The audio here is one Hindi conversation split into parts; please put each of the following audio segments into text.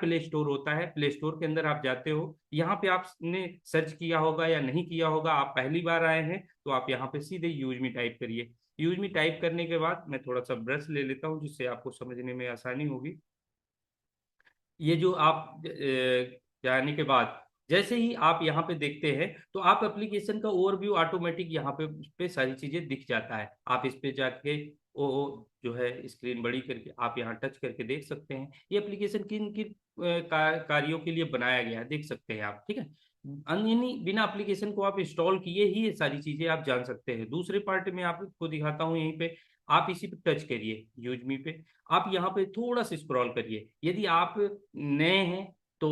प्ले स्टोर होता है, प्ले स्टोर के अंदर आप जाते हो, यहाँ पे आपने सर्च किया होगा या नहीं किया होगा, आप पहली बार आए हैं तो आप यहाँ पे सीधे यूज मी टाइप करिए। यूज मी टाइप करने के बाद मैं थोड़ा सा ब्रश ले लेता हूँ जिससे आपको समझने में आसानी होगी। ये जो आप जाने के बाद जैसे ही आप यहाँ पे देखते हैं तो आप एप्लीकेशन का ओवरव्यू ऑटोमेटिक यहाँ पे सारी चीजें दिख जाता है। आप इस पे जाके वो जो है स्क्रीन बड़ी करके आप यहाँ टच करके देख सकते हैं ये एप्लीकेशन किन किन कार्यों के लिए बनाया गया है, देख सकते हैं आप। ठीक है, यानी बिना एप्लीकेशन को आप इंस्टॉल किए ही ये सारी चीजें आप जान सकते हैं। दूसरे पार्ट में आपको दिखाता हूँ, यहीं पे आप इसी पे टच करिए यूज मी पे। आप यहाँ पे थोड़ा सा स्क्रॉल करिए, यदि आप नए हैं तो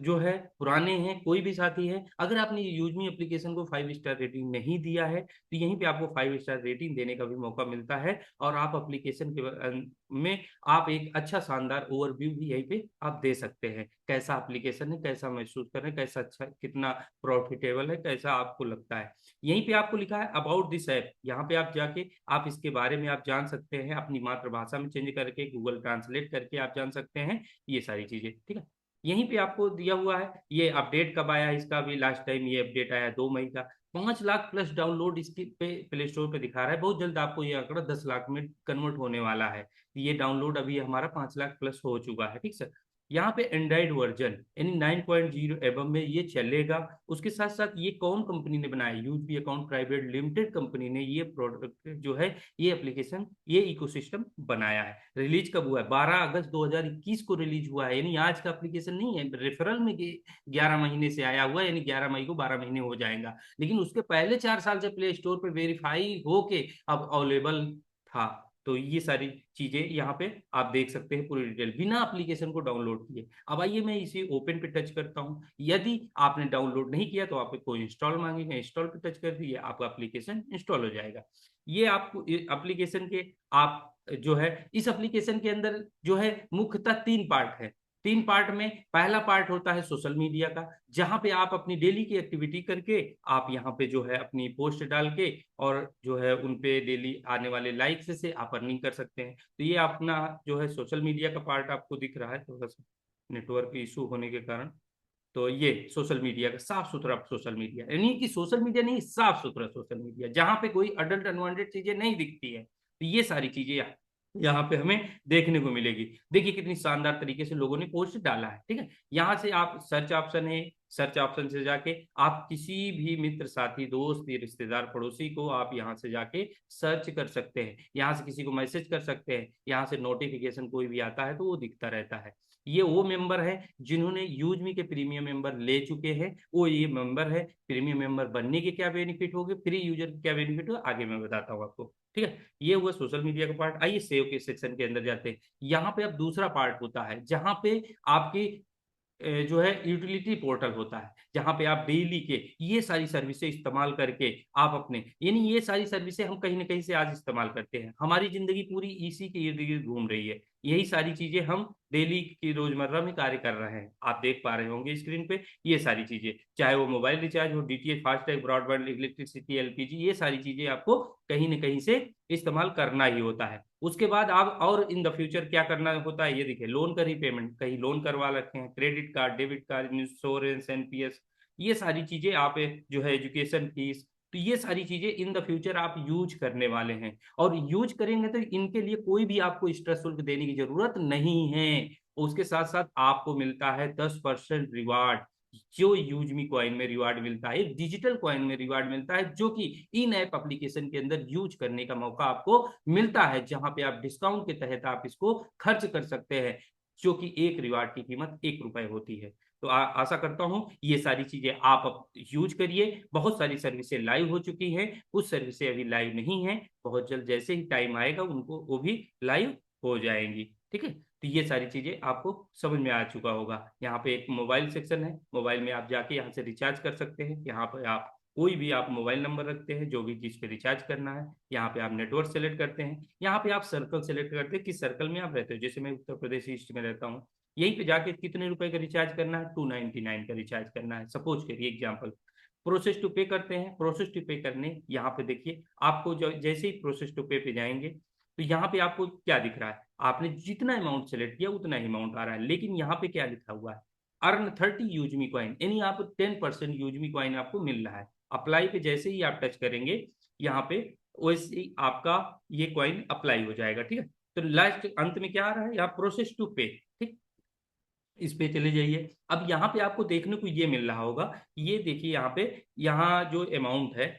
जो है पुराने हैं कोई भी साथी है, अगर आपने यूजमी एप्लीकेशन को 5 स्टार रेटिंग नहीं दिया है तो यहीं पे आपको 5 स्टार रेटिंग देने का भी मौका मिलता है। और आप एप्लीकेशन के में आप एक अच्छा शानदार ओवरव्यू भी यहीं पे आप दे सकते हैं, कैसा एप्लीकेशन है, कैसा महसूस कर रहे हैं, कैसा अच्छा कितना प्रॉफिटेबल है, कैसा आपको लगता है। यहीं पे आपको लिखा है अबाउट दिस ऐप, यहाँ पे आप जाके आप इसके बारे में आप जान सकते हैं, अपनी मातृभाषा में चेंज करके गूगल ट्रांसलेट करके आप जान सकते हैं ये सारी चीजें। ठीक है, यहीं पे आपको दिया हुआ है ये अपडेट कब आया है, इसका भी लास्ट टाइम ये अपडेट आया 2 मई का। 5 लाख प्लस डाउनलोड इसके पे प्ले स्टोर पे दिखा रहा है, बहुत जल्द आपको ये आंकड़ा 10 लाख में कन्वर्ट होने वाला है। ये डाउनलोड अभी हमारा 5 लाख प्लस हो चुका है। ठीक सर, यहाँ पे एंड्रॉइड वर्जन यानी 9.0 एबव में ये चलेगा। उसके साथ साथ ये कौन कंपनी ने बनाया, यूजबी अकाउंट प्राइवेट लिमिटेड कंपनी ने ये प्रोडक्ट जो है ये एप्लीकेशन ये इकोसिस्टम बनाया है। रिलीज कब हुआ है, 12 अगस्त 2021 को रिलीज हुआ है, यानी आज का एप्लीकेशन नहीं है। रेफरल में 11 महीने से आया हुआ है, यानी 11 मई को 12 महीने हो जाएगा, लेकिन उसके पहले 4 साल से प्ले स्टोर पर वेरीफाई होके अब अवेलेबल था। तो ये सारी चीजें यहाँ पे आप देख सकते हैं पूरी डिटेल बिना एप्लीकेशन को डाउनलोड किए। अब आइए मैं इसी ओपन पे टच करता हूँ, यदि आपने डाउनलोड नहीं किया तो आपको इंस्टॉल मांगेगा, इंस्टॉल पे टच कर दिए आपका एप्लीकेशन इंस्टॉल हो जाएगा। ये आपको एप्लीकेशन के आप जो है इस एप्लीकेशन के अंदर जो है मुख्यतः 3 पार्ट है। 3 पार्ट में पहला पार्ट होता है सोशल मीडिया का, जहां पे आप अपनी डेली की एक्टिविटी करके आप यहाँ पे जो है अपनी पोस्ट डाल के और जो है उन पे डेली आने वाले लाइक्स से आप अर्निंग कर सकते हैं। तो ये अपना जो है सोशल मीडिया का पार्ट आपको दिख रहा है, थोड़ा सा नेटवर्क इशू होने के कारण। तो ये सोशल मीडिया का साफ सुथरा सोशल मीडिया, यानी कि सोशल मीडिया नहीं, साफ सुथरा सोशल मीडिया जहां पे कोई अडल्ट अनवांटेड चीजें नहीं दिखती है। तो ये सारी चीजें यहाँ पे हमें देखने को मिलेगी। देखिए कितनी शानदार तरीके से लोगों ने पोस्ट डाला है। ठीक है, यहाँ से आप सर्च ऑप्शन है, सर्च ऑप्शन से जाके आप किसी भी मित्र साथी दोस्त रिश्तेदार पड़ोसी को आप यहाँ से जाके सर्च कर सकते हैं, यहाँ से किसी को मैसेज कर सकते हैं, यहाँ से नोटिफिकेशन कोई भी आता है तो वो दिखता रहता है। ये वो मेंबर है जिन्होंने यूज मी के प्रीमियम मेंबर ले चुके हैं, वो ये मेंबर है। प्रीमियम मेंबर बनने के क्या बेनिफिट होंगे, फ्री यूजर के क्या बेनिफिट हो आगे मैं बताता हूँ आपको। ठीक है, ये हुआ सोशल मीडिया का पार्ट। आइए सेव के सेक्शन के अंदर जाते हैं। यहाँ पे अब दूसरा पार्ट होता है जहां पे आपकी जो है यूटिलिटी पोर्टल होता है, जहां पे आप डेली के ये सारी सर्विसेज इस्तेमाल करके आप अपने, यानी ये सारी सर्विसेज हम कहीं ना कहीं से आज इस्तेमाल करते हैं, हमारी जिंदगी पूरी इसी के इर्द गिर्द घूम रही है। यही सारी चीजें हम डेली की रोजमर्रा में कार्य कर रहे हैं, आप देख पा रहे होंगे स्क्रीन पे ये सारी चीजें, चाहे वो मोबाइल रिचार्ज हो, DTH, FASTag, broadband, electricity, LPG, ये सारी चीजें आपको कहीं ना कहीं से इस्तेमाल करना ही होता है। उसके बाद आप और इन द फ्यूचर क्या करना होता है, ये देखिए लोन का रीपेमेंट, कहीं लोन करवा रखे हैं, credit card, debit card, insurance, NPS, ये सारी चीजें आप जो है एजुकेशन फीस, तो ये सारी चीजें इन द फ्यूचर आप यूज करने वाले हैं। और यूज करेंगे तो इनके लिए कोई भी आपको एक्स्ट्रा शुल्क देने की जरूरत नहीं है। उसके साथ साथ आपको मिलता है 10% रिवार्ड, जो यूज मी कॉइन में रिवार्ड मिलता है, एक डिजिटल कॉइन में रिवार्ड मिलता है, जो कि इन ऐप एप्लीकेशन के अंदर यूज करने का मौका आपको मिलता है, जहां पे आप डिस्काउंट के तहत आप इसको खर्च कर सकते हैं, जो कि एक रिवार्ड की कीमत 1 रुपए होती है। तो आशा करता हूं ये सारी चीजें आप यूज करिए। बहुत सारी सर्विसेज लाइव हो चुकी हैं, कुछ सर्विसेज अभी लाइव नहीं है, बहुत जल्द जैसे ही टाइम आएगा उनको वो भी लाइव हो जाएंगी। ठीक है, तो ये सारी चीजें आपको समझ में आ चुका होगा। यहाँ पे एक मोबाइल सेक्शन है, मोबाइल में आप जाके यहाँ से रिचार्ज कर सकते हैं। यहाँ पे आप कोई भी आप मोबाइल नंबर रखते हैं जो भी जिस पे रिचार्ज करना है, यहाँ पे आप नेटवर्क सेलेक्ट करते हैं, यहाँ पे आप सर्कल सेलेक्ट करते हैं किस सर्कल में आप रहते हो। जैसे मैं उत्तर प्रदेश ईस्ट में रहता हूँ, यहीं पे जाके कितने रुपए का रिचार्ज करना है, 299 का रिचार्ज करना है सपोज करिए एग्जाम्पल। प्रोसेस टू पे करते हैं, प्रोसेस टू पे करने यहाँ पे देखिए आपको जो जैसे ही प्रोसेस टू पे पे जाएंगे तो यहाँ पे आपको क्या दिख रहा है, आपने जितना अमाउंट सेलेक्ट किया उतना ही अमाउंट आ रहा है, लेकिन यहाँ पे क्या लिखा हुआ है, अर्न 30 यूजमी कॉइन, यानी आपको 10% यूजमी कॉइन आपको मिल रहा है। अप्लाई पे जैसे ही आप टच करेंगे यहाँ पे, वैसे ही आपका ये कॉइन अप्लाई हो जाएगा। ठीक है, तो लास्ट अंत में क्या आ रहा है, यहाँ प्रोसेस टू पे। ठीक, इस पे चले जाइए। अब यहाँ पे आपको देखने को ये मिल रहा होगा, ये देखिए यहाँ पे, यहाँ जो अमाउंट है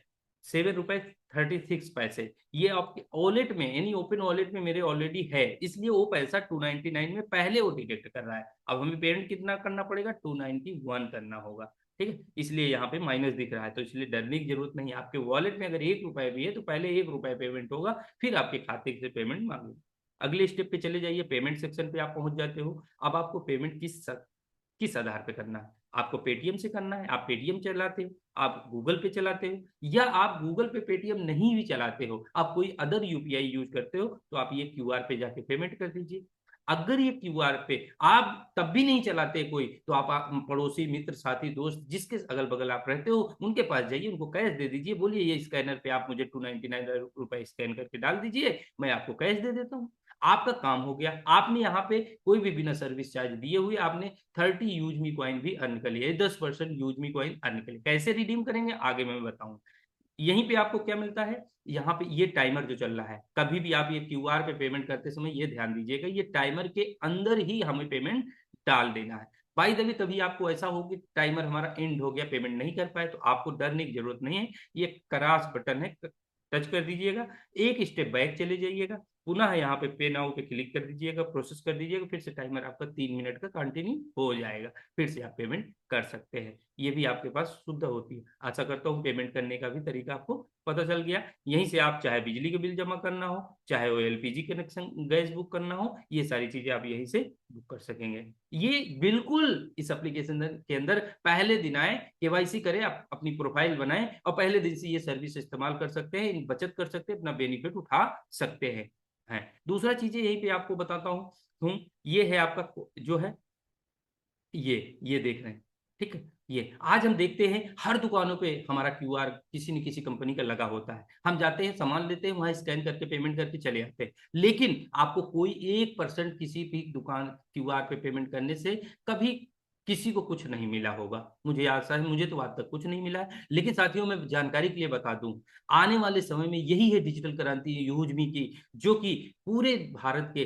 7 रुपए 36 पैसे, ये आपके वॉलेट में यानी ओपन वॉलेट में मेरे ऑलरेडी है, इसलिए वो पैसा 299 में पहले वो डिटेक्ट कर रहा है। अब हमें पेमेंट कितना करना पड़ेगा, 291 करना होगा। ठीक है, इसलिए यहाँ पे माइनस दिख रहा है, तो इसलिए डरने की जरूरत नहीं। आपके वॉलेट में अगर 1 रुपए भी है तो पहले 1 रुपए पेमेंट होगा, फिर आपके खाते से पेमेंट मांगेगा। अगले स्टेप पे चले जाइए, पेमेंट सेक्शन पे आप पहुंच जाते हो। अब आपको पेमेंट किस आधार पे करना है, आपको पेटीएम से करना है, आप पेटीएम चलाते हो, आप गूगल पे चलाते हो, या आप गूगल पे पेटीएम नहीं भी चलाते हो, आप कोई अदर यूपीआई यूज करते हो, तो आप ये क्यूआर पे जाके पेमेंट कर दीजिए। अगर ये क्यूआर पे आप तब भी नहीं चलाते कोई, तो आप पड़ोसी मित्र साथी दोस्त जिसके अगल बगल आप रहते हो उनके पास जाइए, उनको कैश दे दीजिए, बोलिए ये स्कैनर पे आप मुझे 299 रुपए स्कैन करके डाल दीजिए, मैं आपको कैश दे देता हूँ। आपका काम हो गया। आपने यहाँ पे कोई भी बिना सर्विस चार्ज दिए हुए आपने 30 यूजमी कॉइन भी अर्न कर लिया, 10% यूजमी कॉइन अर्न कर लिया। कैसे रिडीम करेंगे आगे मैं बताऊं। यहीं पे आपको क्या मिलता है, यहाँ पे ये टाइमर जो चल रहा है, कभी भी आप ये क्यूआर पे पेमेंट करते समय ये ध्यान दीजिएगा, ये टाइमर के अंदर ही हमें पेमेंट डाल देना है। बाई द वे तभी आपको ऐसा हो कि टाइमर हमारा एंड हो गया, पेमेंट नहीं कर पाए, तो आपको डरने की जरूरत नहीं है। ये क्रॉस बटन है, टच कर दीजिएगा, एक स्टेप बैक चले जाइएगा, पुनः यहाँ पे नाउ पे क्लिक कर दीजिएगा, प्रोसेस कर दीजिएगा, फिर से टाइमर आपका 3 मिनट का कंटिन्यू हो जाएगा, फिर से आप पेमेंट कर सकते हैं। ये भी आपके पास सुविधा होती है। आशा करता हूँ पेमेंट करने का भी तरीका आपको पता चल गया। यहीं से आप चाहे बिजली के बिल जमा करना हो, चाहे वो एलपीजी कनेक्शन गैस बुक करना हो, ये सारी चीजें आप यहीं से बुक कर सकेंगे। ये बिल्कुल इस एप्लीकेशन के अंदर पहले दिन आए, केवाईसी करें, आप अपनी प्रोफाइल बनाएं और पहले दिन से ये सर्विस इस्तेमाल कर सकते हैं, बचत कर सकते हैं, अपना बेनिफिट उठा सकते हैं। दूसरा चीजें यहीं पे आपको बताता हूँ, ये है आपका जो है, ये देख रहे हैं। ठीक है, ये आज हम देखते हैं हर दुकानों पे हमारा क्यूआर किसी न किसी कंपनी का लगा होता है। हम जाते हैं सामान लेते हैं, वहां स्कैन करके पेमेंट करके चले आते हैं, लेकिन आपको कोई 1% किसी भी दुकान क्यूआर पे पेमेंट करने से कभी किसी को कुछ नहीं मिला होगा। मुझे आशा है, मुझे तो आज तक कुछ नहीं मिला है। लेकिन साथियों, मैं जानकारी के लिए बता दूं, आने वाले समय में यही है डिजिटल क्रांति यूज मी की, जो कि पूरे भारत के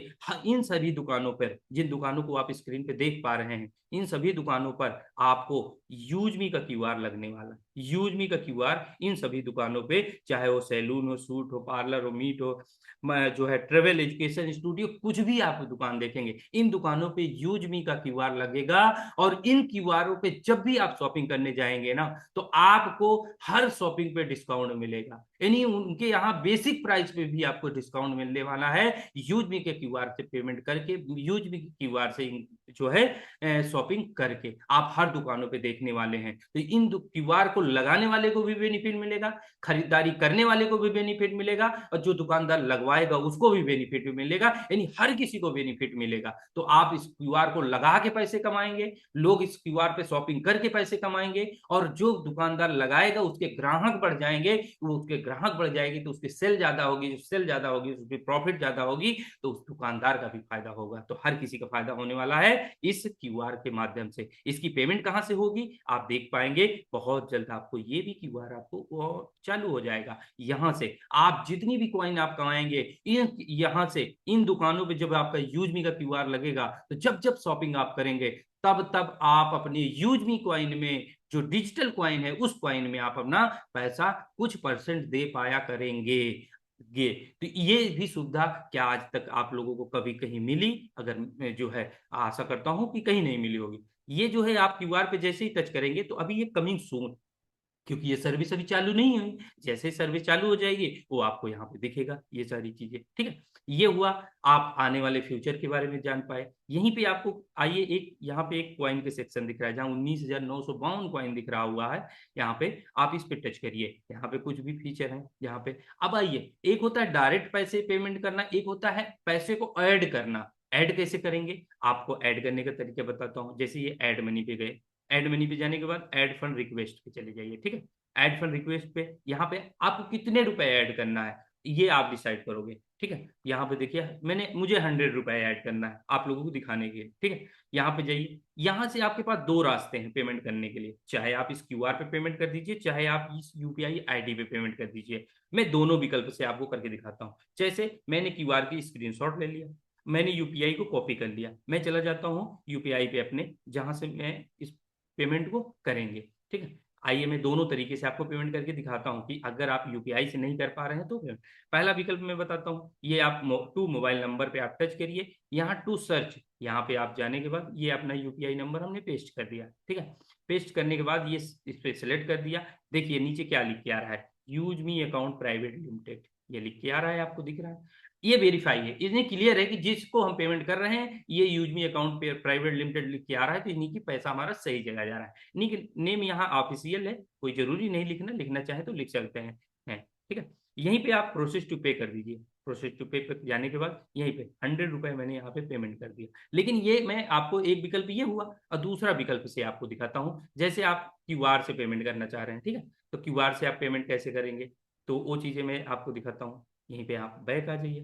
इन सभी दुकानों पर, जिन दुकानों को आप स्क्रीन पे देख पा रहे हैं, इन सभी दुकानों पर आपको यूज मी का क्यूआर लगने वाला। यूज मी का क्यूआर इन सभी दुकानों पे, चाहे वो सैलून हो, सूट हो, पार्लर हो, मीट हो, जो है ट्रेवल एजुकेशन स्टूडियो, कुछ भी आप दुकान देखेंगे, इन दुकानों पे यूज मी का क्यूआर लगेगा। और इन क्यूआरों पे जब भी आप शॉपिंग करने जाएंगे ना, तो आपको हर शॉपिंग पे डिस्काउंट मिलेगा, यानी उनके यहाँ बेसिक प्राइस पे भी आपको डिस्काउंट मिलने वाला है। यूज मी के क्यूआर से पेमेंट करके, यूज मी के क्यूआर से जो है शॉपिंग करके आप हर दुकानों पे देखने वाले हैं। तो इन क्यूआर को लगाने वाले को भी बेनिफिट मिलेगा, खरीदारी करने वाले को भी बेनिफिट मिलेगा, और जो दुकानदार लगवाएगा उसको भी बेनिफिट मिलेगा, यानी हर किसी को बेनिफिट मिलेगा। तो आप इस क्यूआर को लगा के पैसे कमाएंगे, लोग इस क्यूआर पे शॉपिंग करके पैसे कमाएंगे, और जो दुकानदार लगाएगा उसके ग्राहक बढ़ जाएंगे, वो उसके ग्राहक बढ़ जाएगी तो उसकी सेल ज्यादा होगी, जो सेल ज्यादा होगी उसकी प्रॉफिट ज्यादा होगी, तो उस दुकानदार का भी फायदा होगा। तो हर किसी का फायदा होने वाला है इस क्यूआर के माध्यम से। इसकी पेमेंट कहां से होगी आप देख पाएंगे बहुत जल्द, आपको ये भी क्यूआर आपको चालू हो जाएगा। यहां से आप जितनी भी कॉइन आप कमाएंगे, यहां से इन दुकानों पे जब आपका यूज मी का क्यूआर लगेगा, तो जब जब शॉपिंग आप करेंगे, तब तब आप अपने यूज मी कॉइन में, जो डिजिटल कॉइन है, उस कॉइन में आप अपना पैसा कुछ परसेंट दे पाया करेंगे। ये तो ये भी सुविधा क्या आज तक आप लोगों को कभी कहीं मिली, अगर जो है आशा करता हूं कि कहीं नहीं मिली होगी। ये जो है आप क्यूआर पे जैसे ही टच करेंगे, तो अभी ये कमिंग सून, क्योंकि ये सर्विस अभी चालू नहीं हुई, जैसे ही सर्विस चालू हो जाएगी वो आपको यहाँ पे दिखेगा ये सारी चीजें। ठीक है, ये हुआ, आप आने वाले फ्यूचर के बारे में जान पाए। यहीं पे आपको आइए, एक यहाँ पे एक कॉइन के सेक्शन दिख रहा है, जहाँ 19,952 कॉइन दिख रहा हुआ है, यहाँ पे आप इस पे टच करिए, यहाँ पे कुछ भी फीचर है यहाँ पे। अब आइए, एक होता है डायरेक्ट पैसे पेमेंट करना, एक होता है पैसे को ऐड करना। ऐड कैसे करेंगे, आपको ऐड करने का तरीका बताता हूँ। जैसे ये ऐड मनी पे गए, ऐड मनी पे जाने के बाद ऐड फंड रिक्वेस्ट पे चले जाइए। ठीक है, ऐड फंड रिक्वेस्ट पे यहाँ पे आपको कितने रुपए ऐड करना है ये आप डिसाइड करोगे। ठीक है, यहाँ पे देखिए मुझे 100 रुपए ऐड करना है आप लोगों को दिखाने के लिए। ठीक है, यहाँ पे जाइए, यहाँ से आपके पास दो रास्ते हैं पेमेंट करने के लिए, चाहे आप इस क्यूआर पे पेमेंट कर दीजिए, चाहे आप इस यूपीआई आईडी पे पेमेंट कर दीजिए। मैं दोनों विकल्प से आपको करके दिखाता हूँ। जैसे मैंने क्यूआर की स्क्रीनशॉट ले लिया, मैंने यूपीआई को कॉपी कर लिया, मैं चला जाता हूँ यूपीआई पे अपने, जहां से मैं इस पेमेंट को करेंगे। ठीक है, आइए मैं दोनों तरीके से आपको पेमेंट करके दिखाता हूँ कि अगर आप यूपीआई से नहीं कर पा रहे हैं तो पहला विकल्प मैं बताता हूँ, ये आप टू मोबाइल नंबर पे आप टच करिए, यहाँ टू सर्च, यहाँ पे आप जाने के बाद ये अपना यूपीआई नंबर हमने पेस्ट कर दिया। ठीक है, पेस्ट करने के बाद ये इस पे सिलेक्ट कर दिया। देखिए नीचे क्या लिख के आ रहा है, use me account private limited, ये लिख के आ रहा है, आपको दिख रहा है। ये वेरीफाई है, इसमें क्लियर है कि जिसको हम पेमेंट कर रहे हैं ये यूज मी अकाउंट पे प्राइवेट लिमिटेड लिख के आ रहा है, तो इन्हीं की पैसा हमारा सही जगह जा रहा है। इन्हीं की नेम यहाँ ऑफिशियल है, कोई जरूरी नहीं लिखना, लिखना चाहे तो लिख सकते हैं। ठीक है, यहीं पे आप प्रोसेस टू पे कर दीजिए। प्रोसेस टू पे पर जाने के बाद यहीं पे 100 रुपए मैंने यहाँ पे पेमेंट कर दिया। लेकिन ये मैं आपको एक विकल्प ये हुआ, और दूसरा विकल्प से आपको दिखाता हूँ। जैसे आप क्यूआर से पेमेंट करना चाह रहे हैं, ठीक है, तो क्यूआर से आप पेमेंट कैसे करेंगे, तो वो चीजें मैं आपको दिखाता हूँ। यहीं पे आप बैक आ जाइए,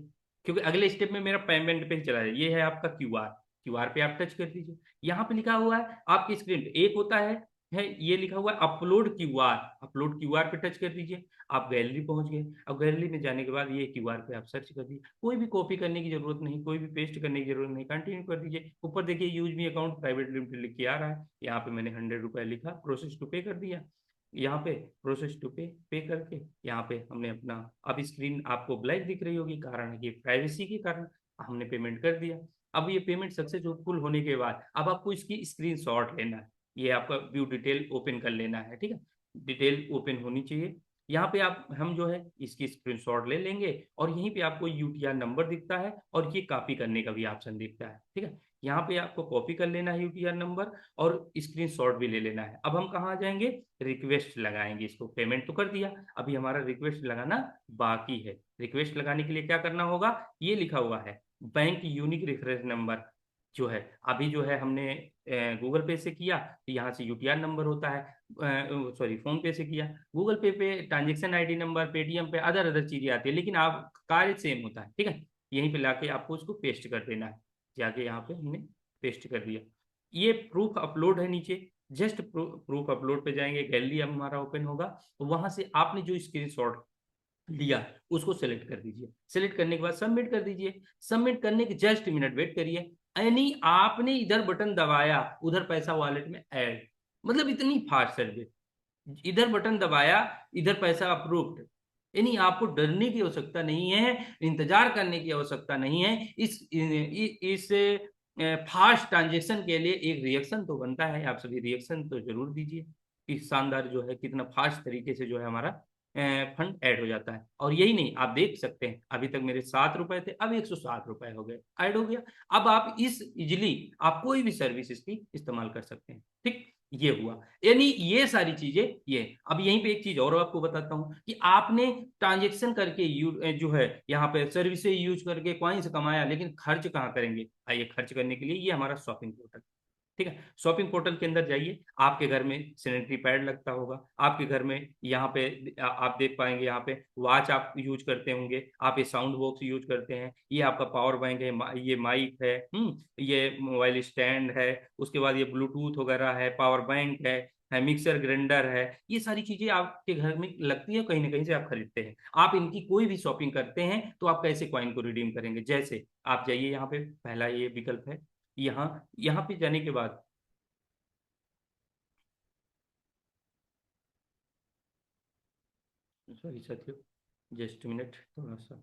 क्योंकि अगले स्टेप में मेरा पेमेंट पे ही चला जाए। ये है आपका क्यूआर, क्यूआर पे आप टच कर दीजिए। यहाँ पे लिखा हुआ है आपकी स्क्रीन पे एक होता है ये लिखा हुआ है अपलोड क्यूआर, अपलोड क्यूआर पे टच कर दीजिए। आप गैलरी पहुंच गए। अब गैलरी में जाने के बाद ये क्यूआर पे आप सर्च कर दीजिए, कोई भी कॉपी करने की जरूरत नहीं, कोई भी पेस्ट करने की जरूरत नहीं, कंटिन्यू कर दीजिए। ऊपर देखिए use me account private limited लिख के आ रहा है, यहाँ पे मैंने 100 रुपए लिखा, प्रोसेस टू पे कर दिया। यहाँ पे प्रोसेस टू पे करके यहाँ पे हमने अपना, अब स्क्रीन आपको ब्लैक दिख रही होगी, कारण है कि प्राइवेसी के कारण हमने पेमेंट कर दिया। अब ये पेमेंट सक्सेसफुल होने के बाद अब आपको इसकी स्क्रीनशॉट लेना है, ये आपका व्यू डिटेल ओपन कर लेना है। ठीक है, डिटेल ओपन होनी चाहिए। यहाँ पे आप हम जो है इसकी स्क्रीनशॉट ले लेंगे, और यहीं पे आपको यूटीआर नंबर दिखता है और ये कॉपी करने का भी ऑप्शन दिखता है। ठीक है, यहाँ पे आपको कॉपी कर लेना है यूटीआर नंबर, और स्क्रीनशॉट भी ले लेना है। अब हम कहाँ जाएंगे, रिक्वेस्ट लगाएंगे। इसको पेमेंट तो कर दिया, अभी हमारा रिक्वेस्ट लगाना बाकी है। रिक्वेस्ट लगाने के लिए क्या करना होगा, ये लिखा हुआ है बैंक यूनिक रेफरेंस नंबर, जो है अभी जो है हमने गूगल पे से किया तो यहाँ से यूटीआर नंबर होता है, सॉरी फोन पे से किया, गूगल पे ट्रांजेक्शन आईडी नंबर, पेटीएम पे अदर अदर चीजें आती है, लेकिन आप कार्य सेम होता है। ठीक है, यहीं पे लाके आपको उसको पेस्ट कर देना है। जाके यहाँ पे हमने पेस्ट कर दिया। ये प्रूफ अपलोड है नीचे, जस्ट प्रूफ अपलोड पे जाएंगे, गैलरी हमारा ओपन होगा, तो वहां से आपने जो स्क्रीनशॉट लिया उसको सेलेक्ट कर दीजिए। सेलेक्ट करने के बाद सबमिट कर दीजिए। सबमिट करने के जस्ट मिनट वेट करिए, यानी आपने इधर बटन दबाया उधर पैसा वॉलेट में ऐड, मतलब इतनी फास्ट सर्विस। इधर बटन दबाया इधर पैसा अप्रूव्ड, यानी आपको डरने की आवश्यकता नहीं है, इंतजार करने की आवश्यकता नहीं है। इस फास्ट ट्रांजेक्शन के लिए एक रिएक्शन तो बनता है, आप सभी रिएक्शन तो जरूर दीजिए कि शानदार जो है कितना फास्ट तरीके से जो है हमारा फंड ऐड हो जाता है। और यही नहीं, आप देख सकते हैं अभी तक मेरे 7 रुपए थे, अब 107 रुपए हो गए, ऐड हो गया। अब आप इस इजिली आप कोई भी सर्विस इसकी इस्तेमाल कर सकते हैं। ठीक, ये हुआ, यानी ये सारी चीजें ये। अब यहीं पे एक चीज और आपको बताता हूं कि आपने ट्रांजेक्शन करके जो है यहाँ पे सर्विसेज यूज करके कॉइन्स कमाया, लेकिन खर्च कहाँ करेंगे, आइए खर्च करने के लिए ये हमारा शॉपिंग पोर्टल। ठीक है, शॉपिंग पोर्टल के अंदर जाइए, आपके घर में सैनिटरी पैड लगता होगा, आपके घर में यहाँ पे आप देख पाएंगे, यहाँ पे वॉच आप यूज करते होंगे, आप ये साउंड बॉक्स यूज करते हैं, ये आपका पावर बैंक है, ये माइक है, ये मोबाइल स्टैंड है, उसके बाद ये ब्लूटूथ वगैरह है, पावर बैंक है मिक्सर ग्राइंडर है, ये सारी चीजें आपके घर में लगती है, कहीं ना कहीं से आप खरीदते हैं। आप इनकी कोई भी शॉपिंग करते हैं तो आप कैसे कॉइन को रिडीम करेंगे, जैसे आप जाइए यहाँ पे, पहला ये विकल्प है, यहाँ यहाँ पे जाने के बाद, सॉरी साथियों, जस्ट मिनट, थोड़ा सा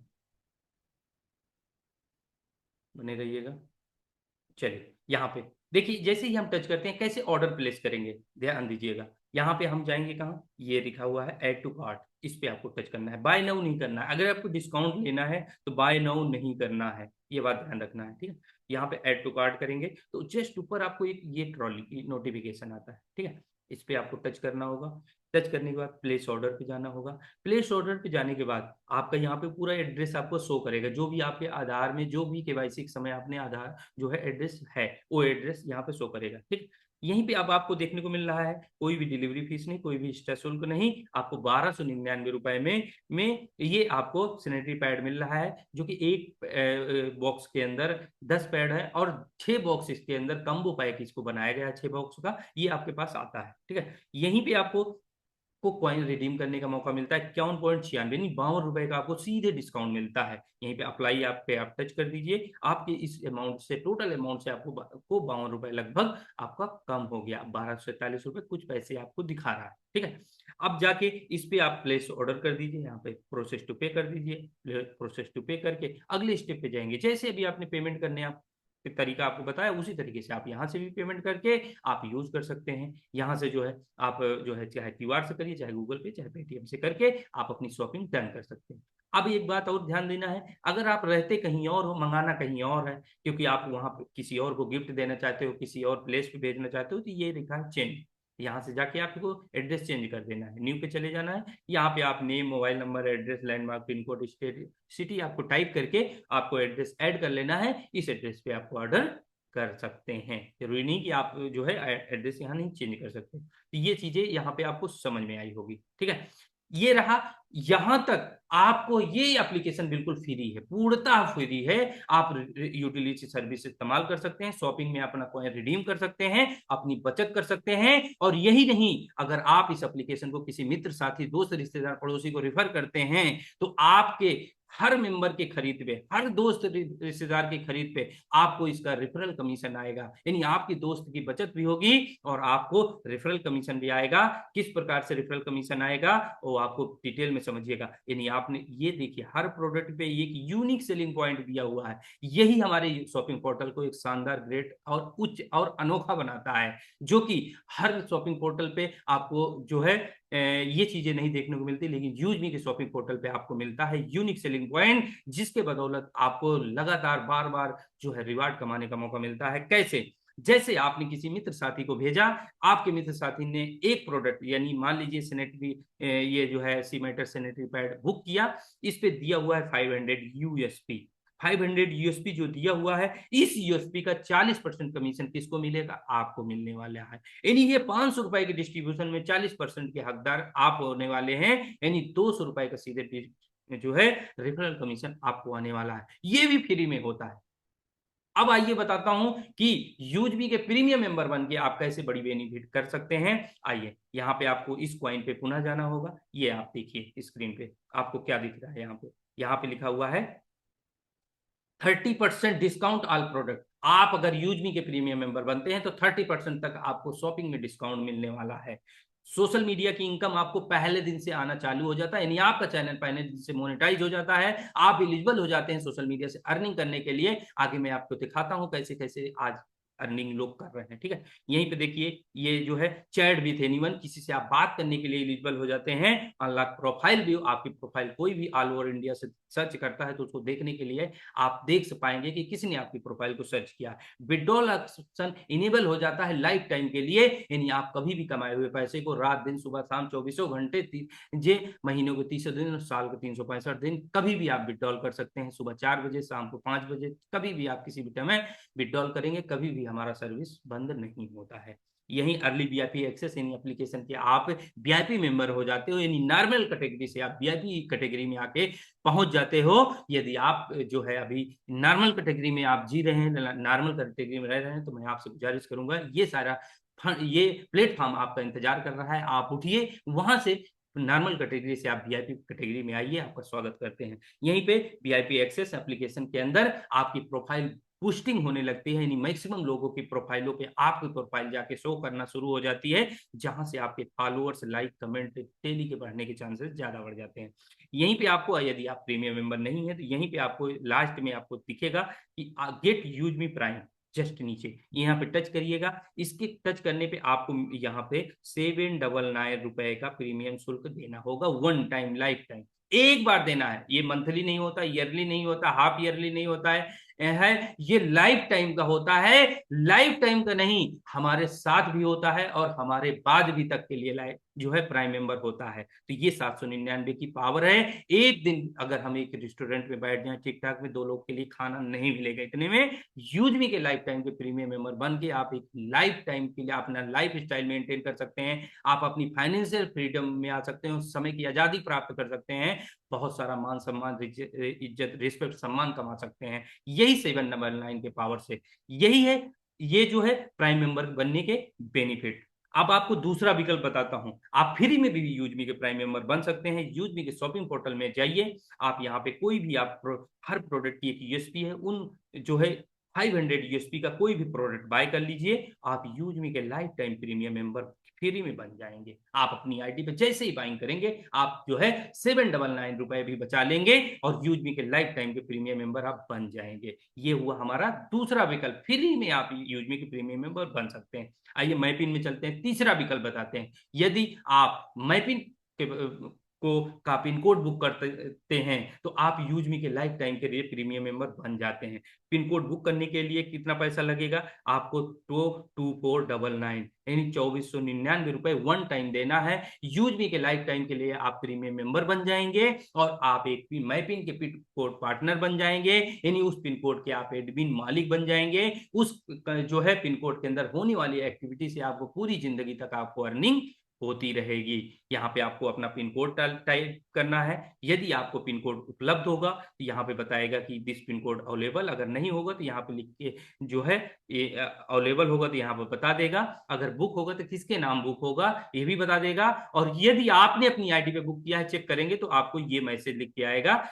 बने रहिएगा। चलिए यहाँ पे देखिए, जैसे ही हम टच करते हैं कैसे ऑर्डर प्लेस करेंगे, ध्यान दीजिएगा। यहाँ पे हम जाएंगे कहाँ, ये लिखा हुआ है ऐड टू कार्ट, इस पे आपको टच करना है। बाय नाउ नहीं करना है, अगर आपको डिस्काउंट लेना है तो बाय नाउ नहीं करना है, ये बात ध्यान रखना है। ठीक है, यहाँ पे ऐड टू कार्ट करेंगे तो जस्ट ऊपर आपको एक ये ट्रॉली की नोटिफिकेशन आता है। ठीक है, इस पे आपको टच करना होगा। टच करने के बाद प्लेस ऑर्डर पे जाना होगा। प्लेस ऑर्डर पे जाने के बाद आपका यहाँ पे पूरा एड्रेस आपको शो करेगा, जो भी आपके आधार में जो भी केवाईसी के समय आपने आधार जो है एड्रेस है वो एड्रेस यहाँ पे शो करेगा। ठीक, यहीं पे अब आपको देखने को मिल रहा है कोई भी डिलीवरी फीस नहीं, कोई भी एक्स्ट्रा शुल्क नहीं, आपको 1299 रुपए में ये आपको सैनिटरी पैड मिल रहा है, जो कि एक बॉक्स के अंदर 10 पैड है और 6 बॉक्स इसके अंदर कम्बो पैक इसको बनाया गया है 6 बॉक्स का, ये आपके पास आता है। ठीक है, यहीं पे आपको को कॉइन रिडीम करने का मौका मिलता है 51.96 यानी 52 रुपए का आपको सीधे डिस्काउंट मिलता है। यहीं पे अप्लाई आप पे आप टच कर दीजिए, आपके इस अमाउंट से टोटल अमाउंट से आपको 52 रुपए लगभग आपका कम हो गया, 1243 रुपए कुछ पैसे आपको दिखा रहा है। ठीक है, अब जाके इस पे आप प्लेस ऑर्डर कर दीजिए, यहाँ पे प्रोसेस टू पे कर दीजिए, प्रोसेस टू पे करके अगले स्टेप पे जाएंगे। जैसे अभी आपने पेमेंट करने आप तरीका आपको बताया उसी तरीके से आप यहाँ से भी पेमेंट करके आप यूज कर सकते हैं। यहाँ से जो है आप जो है चाहे क्यूआर से करिए, चाहे गूगल पे, चाहे पेटीएम से करके आप अपनी शॉपिंग डन कर सकते हैं। अब एक बात और ध्यान देना है, अगर आप रहते कहीं और हो, मंगाना कहीं और है, क्योंकि आप वहां पे किसी और को गिफ्ट देना चाहते हो, किसी और प्लेस पे भेजना चाहते हो, तो ये लिखा है चेंज, यहाँ से जाके आपको एड्रेस चेंज कर देना है, न्यू पे चले जाना है। यहाँ पे आप name, mobile number, address, landmark, pin code, state, city आपको टाइप करके आपको एड्रेस ऐड कर लेना है, इस एड्रेस पे आपको ऑर्डर कर सकते हैं। जरूरी नहीं कि आप जो है एड्रेस यहाँ नहीं चेंज कर सकते। तो ये चीजें यहाँ पे आपको समझ में आई होगी। ठीक है, ये रहा, यहां तक आपको ये एप्लीकेशन बिल्कुल फ्री है, पूर्णतः फ्री है। आप यूटिलिटी सर्विस इस्तेमाल कर सकते हैं, शॉपिंग में अपना कॉइन रिडीम कर सकते हैं, अपनी बचत कर सकते हैं। और यही नहीं, अगर आप इस एप्लीकेशन को किसी मित्र, साथी, दोस्त, रिश्तेदार, पड़ोसी को रेफर करते हैं तो आपके हर मेंबर के खरीद पे, हर दोस्त रिश्तेदार की खरीद पे आपको इसका रेफरल कमीशन आएगा, यानी आपकी दोस्त की बचत भी होगी और आपको रेफरल कमीशन भी आएगा। किस प्रकार से रेफरल कमीशन आएगा वो आपको डिटेल में समझिएगा। यानी आपने ये देखिए हर प्रोडक्ट पे एक यूनिक सेलिंग पॉइंट दिया हुआ है, यही हमारे शॉपिंग पोर्टल को एक शानदार, ग्रेट और उच्च और अनोखा बनाता है, जो कि हर शॉपिंग पोर्टल पे आपको जो है ये चीजें नहीं देखने को मिलती, लेकिन यूजमी के शॉपिंग पोर्टल पे आपको मिलता है यूनिक सेलिंग पॉइंट, जिसके बदौलत आपको लगातार बार बार जो है रिवार्ड कमाने का मौका मिलता है। कैसे? जैसे आपने किसी मित्र साथी को भेजा, आपके मित्र साथी ने एक प्रोडक्ट यानी मान लीजिए सैनिटरी, ये जो है सीमेटर सैनिटरी पैड बुक किया, इस पे दिया हुआ है 500 यूएसपी। 500 यूएसपी जो दिया हुआ है, इस यूएसपी का 40% कमीशन किसको मिलेगा? आपको मिलने वाला है। यानी ये 500 रुपए के डिस्ट्रीब्यूशन में 40% के हकदार आप होने वाले हैं, यानी 200 रुपए का सीधे जो है रेफरल कमीशन आपको आने वाला है, ये भी फ्री में होता है। अब आइए बताता हूं कि यूजबी के प्रीमियम मेंबर बन के आप कैसे बड़ी बेनिफिट कर सकते हैं। आइए, यहाँ पे आपको इस क्वाइन पे पुनः जाना होगा, ये आप देखिए स्क्रीन पे आपको क्या दिख रहा है, यहाँ पे लिखा हुआ है 30% डिस्काउंट ऑल प्रोडक्ट। आप अगर यूजमी के प्रीमियम मेंबर बनते हैं तो 30% तक आपको शॉपिंग में डिस्काउंट मिलने वाला है। सोशल मीडिया की इनकम आपको पहले दिन से आना चालू हो जाता है, यानी आपका चैनल पहले दिन से मोनेटाइज हो जाता है, आप एलिजिबल हो जाते हैं सोशल मीडिया से अर्निंग करने के लिए। आगे मैं आपको दिखाता हूं कैसे कैसे आज अर्निंग लोग कर रहे हैं। ठीक है, यहीं पे देखिए ये जो है चैट विथ एनीवन, किसी से आप बात करने के लिए एलिजिबल हो जाते हैं। अनलॉक प्रोफाइल व्यू, आपकी प्रोफाइल कोई भी ऑल ओवर इंडिया से सर्च करता है तो उसको देखने के लिए आप देख पाएंगे कि किसने आपकी प्रोफाइल को सर्च किया। विड्रॉल ऑप्शन इनेबल हो जाता है लाइफ टाइम के लिए, यानी आप कभी भी कमाए हुए पैसे को रात दिन सुबह शाम 24 घंटे जे महीनों के 30 दिन और साल के 365 दिन कभी भी आप विड्रॉल कर सकते हैं। सुबह 4 बजे, शाम को 5 बजे, कभी भी आप किसी भी टाइम में विड्रॉल करेंगे, कभी भी हमारा सर्विस बंद नहीं होता है। यही अर्ली वीआईपी एक्सेस यानी एप्लीकेशन के आप वीआईपी मेंबर हो जाते हो, यानी नॉर्मल कैटेगरी से आप वीआईपी कैटेगरी में आके पहुंच जाते हो। यदि आप जो है अभी नॉर्मल कैटेगरी में आप जी रहे हैं, नॉर्मल कैटेगरी में रह रहे हैं, तो मैं आपसे गुजारिश करूंगा ये सारा ये प्लेटफॉर्म आपका इंतजार कर रहा है, आप उठिए वहां से नॉर्मल कैटेगरी से आप वीआईपी कैटेगरी में आइए, आपका स्वागत करते हैं। यहीं पे वीआईपी एक्सेस एप्लीकेशन के अंदर आपकी प्रोफाइल बूस्टिंग होने लगती है, यानी मैक्सिमम लोगों की प्रोफाइलों पे आपकी प्रोफाइल जाके शो करना शुरू हो जाती है, जहां से आपके फॉलोअर्स, लाइक, कमेंट डेली के बढ़ने के चांसेस ज्यादा बढ़ जाते हैं। यहीं पे आपको, यदि आप प्रीमियम मेंबर नहीं है तो यहीं पे आपको लास्ट में आपको दिखेगा कि get use me prime, just नीचे यहाँ पे टच करिएगा। इसके टच करने पे आपको यहाँ पे 799 रुपए का प्रीमियम शुल्क देना होगा, वन टाइम, लाइफ टाइम, एक बार देना है। ये मंथली नहीं होता, ईयरली नहीं होता, हाफ ईयरली नहीं होता है, है ये लाइफ टाइम का होता है, लाइफ टाइम का नहीं, हमारे साथ भी होता है और हमारे बाद भी तक के लिए लाइफ जो है प्राइम मेंबर होता है। तो ये 799 की पावर है। एक दिन अगर हम एक रेस्टोरेंट में बैठ जाए ठीक ठाक में, 2 लोग के लिए खाना नहीं मिलेगा इतने में, यूजमी के लाइफ टाइम के प्रीमियम मेंबर बन के आप एक लाइफ टाइम के लिए अपना लाइफ स्टाइल मेंटेन कर सकते हैं, आप अपनी फाइनेंशियल फ्रीडम में आ सकते हैं, समय की आजादी प्राप्त कर सकते हैं, बहुत सारा मान सम्मान इज्जत रिस्पेक्ट सम्मान कमा सकते हैं, यही 799 के पावर से, यही है ये जो है प्राइम मेंबर बनने के बेनिफिट। अब आपको दूसरा विकल्प बताता हूं, आप फ्री में भी यूजमी के प्राइम मेंबर बन सकते हैं। यूजमी के शॉपिंग पोर्टल में जाइए, आप यहाँ पे कोई भी आप हर प्रोडक्ट की एक यूएसपी है, उन जो है 500 यूएसपी का कोई भी प्रोडक्ट बाय कर लीजिए, आप यूजमी के life time premium member free में बन जाएंगे। आप अपनी आईडी पे जैसे ही बाइंग करेंगे, आप जो है 799 रुपए भी बचा लेंगे और यूजमी के लाइफ टाइम के प्रीमियम मेंबर आप बन जाएंगे। ये हुआ हमारा दूसरा विकल्प, फ्री में आप यूजमी के प्रीमियम मेंबर बन सकते हैं। आइए मैपिन में चलते हैं, तीसरा विकल्प बताते हैं। यदि आप मैपिन के को का पिन कोड बुक करते हैं तो आप यूजमी के लाइफ टाइम के लिए प्रीमियम मेंबर बन जाते हैं। पिन कोड बुक करने के लिए कितना पैसा लगेगा, आपको 22499 यानी 2499 रुपए वन टाइम देना है। यूजमी के लाइफ टाइम के लिए आप प्रीमियम मेंबर बन जाएंगे और आप एक मैपिन के पिन कोड पार्टनर बन जाएंगे, यानी उस पिन कोड के आप एडमिन मालिक बन जाएंगे। उस जो है पिन कोड के अंदर होने वाली एक्टिविटी से आपको पूरी जिंदगी तक आपको अर्निंग होती रहेगी। यहाँ पे आपको अपना पिन कोड टाइप करना है, यदि आपको पिन कोड उपलब्ध होगा तो यहाँ पे बताएगा कि दिस पिन कोड अवेलेबल, अगर नहीं होगा तो यहाँ पे लिख के जो है ये अवेलेबल होगा तो यहाँ पे बता देगा, अगर बुक होगा तो किसके नाम बुक होगा ये भी बता देगा। और यदि आपने अपनी आईडी पे बुक किया है, चेक करेंगे तो आपको ये मैसेज लिख के आएगा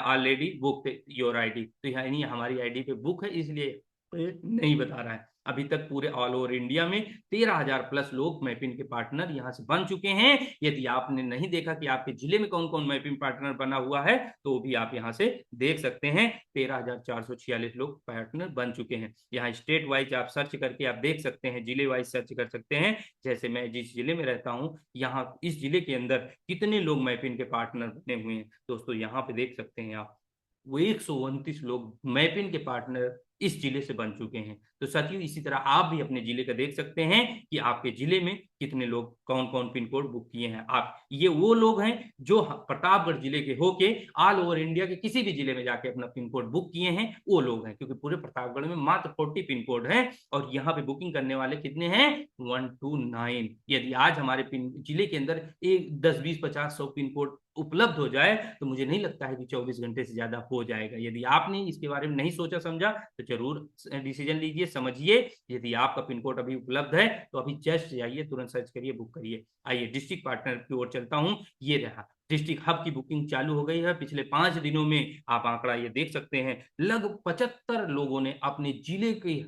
ऑलरेडी बुक योर आईडी, तो यानी हमारी आईडी पे बुक है, इसलिए नहीं बता रहा है। अभी तक पूरे ऑल ओवर इंडिया में 13,000 प्लस लोग मैपिन के पार्टनर यहाँ से बन चुके हैं। यदि आपने नहीं देखा कि आपके जिले में कौन कौन मैपिन पार्टनर बना हुआ है तो भी आप यहाँ से देख सकते हैं। 13,446 लोग पार्टनर बन चुके हैं। यहाँ स्टेट वाइज आप सर्च करके आप देख सकते हैं, जिले वाइज सर्च कर सकते हैं। जैसे मैं जिस जिले में रहता हूँ, यहाँ इस जिले के अंदर कितने लोग मैपिन के पार्टनर बने हुए हैं दोस्तों, यहाँ पे देख सकते हैं आप, वो 129 लोग मैपिन के पार्टनर इस जिले से बन चुके हैं। तो साथियों इसी तरह आप भी अपने जिले का देख सकते हैं कि आपके जिले में कितने लोग कौन कौन पिन कोड बुक किए हैं। आप ये वो लोग हैं जो प्रतापगढ़ जिले के होके ऑल ओवर इंडिया के किसी भी जिले में जाके अपना पिन कोड बुक किए हैं, वो लोग हैं, क्योंकि पूरे प्रतापगढ़ में मात्र 40 पिन कोड है और यहाँ पे बुकिंग करने वाले कितने हैं, 129। यदि आज हमारे पिन जिले के अंदर एक 10 20 50 100 पिन कोड उपलब्ध हो जाए तो मुझे नहीं लगता है कि 24 घंटे से ज्यादा हो जाएगा। यदि आपने इसके बारे में नहीं सोचा समझा तो जरूर डिसीजन लीजिए, समझिए। यदि आपका पिन कोड अभी उपलब्ध है तो अभी जस्ट जाइए, तुरंत सर्च करिए, बुक करिए। आइए डिस्ट्रिक्ट पार्टनर की ओर चलता हूँ। ये रहा डिस्ट्रिक्ट हब की बुकिंग चालू हो गई है। पिछले 5 दिनों में आप आंकड़ा ये देख सकते हैं, लगभग 75 लोगों ने अपने जिले की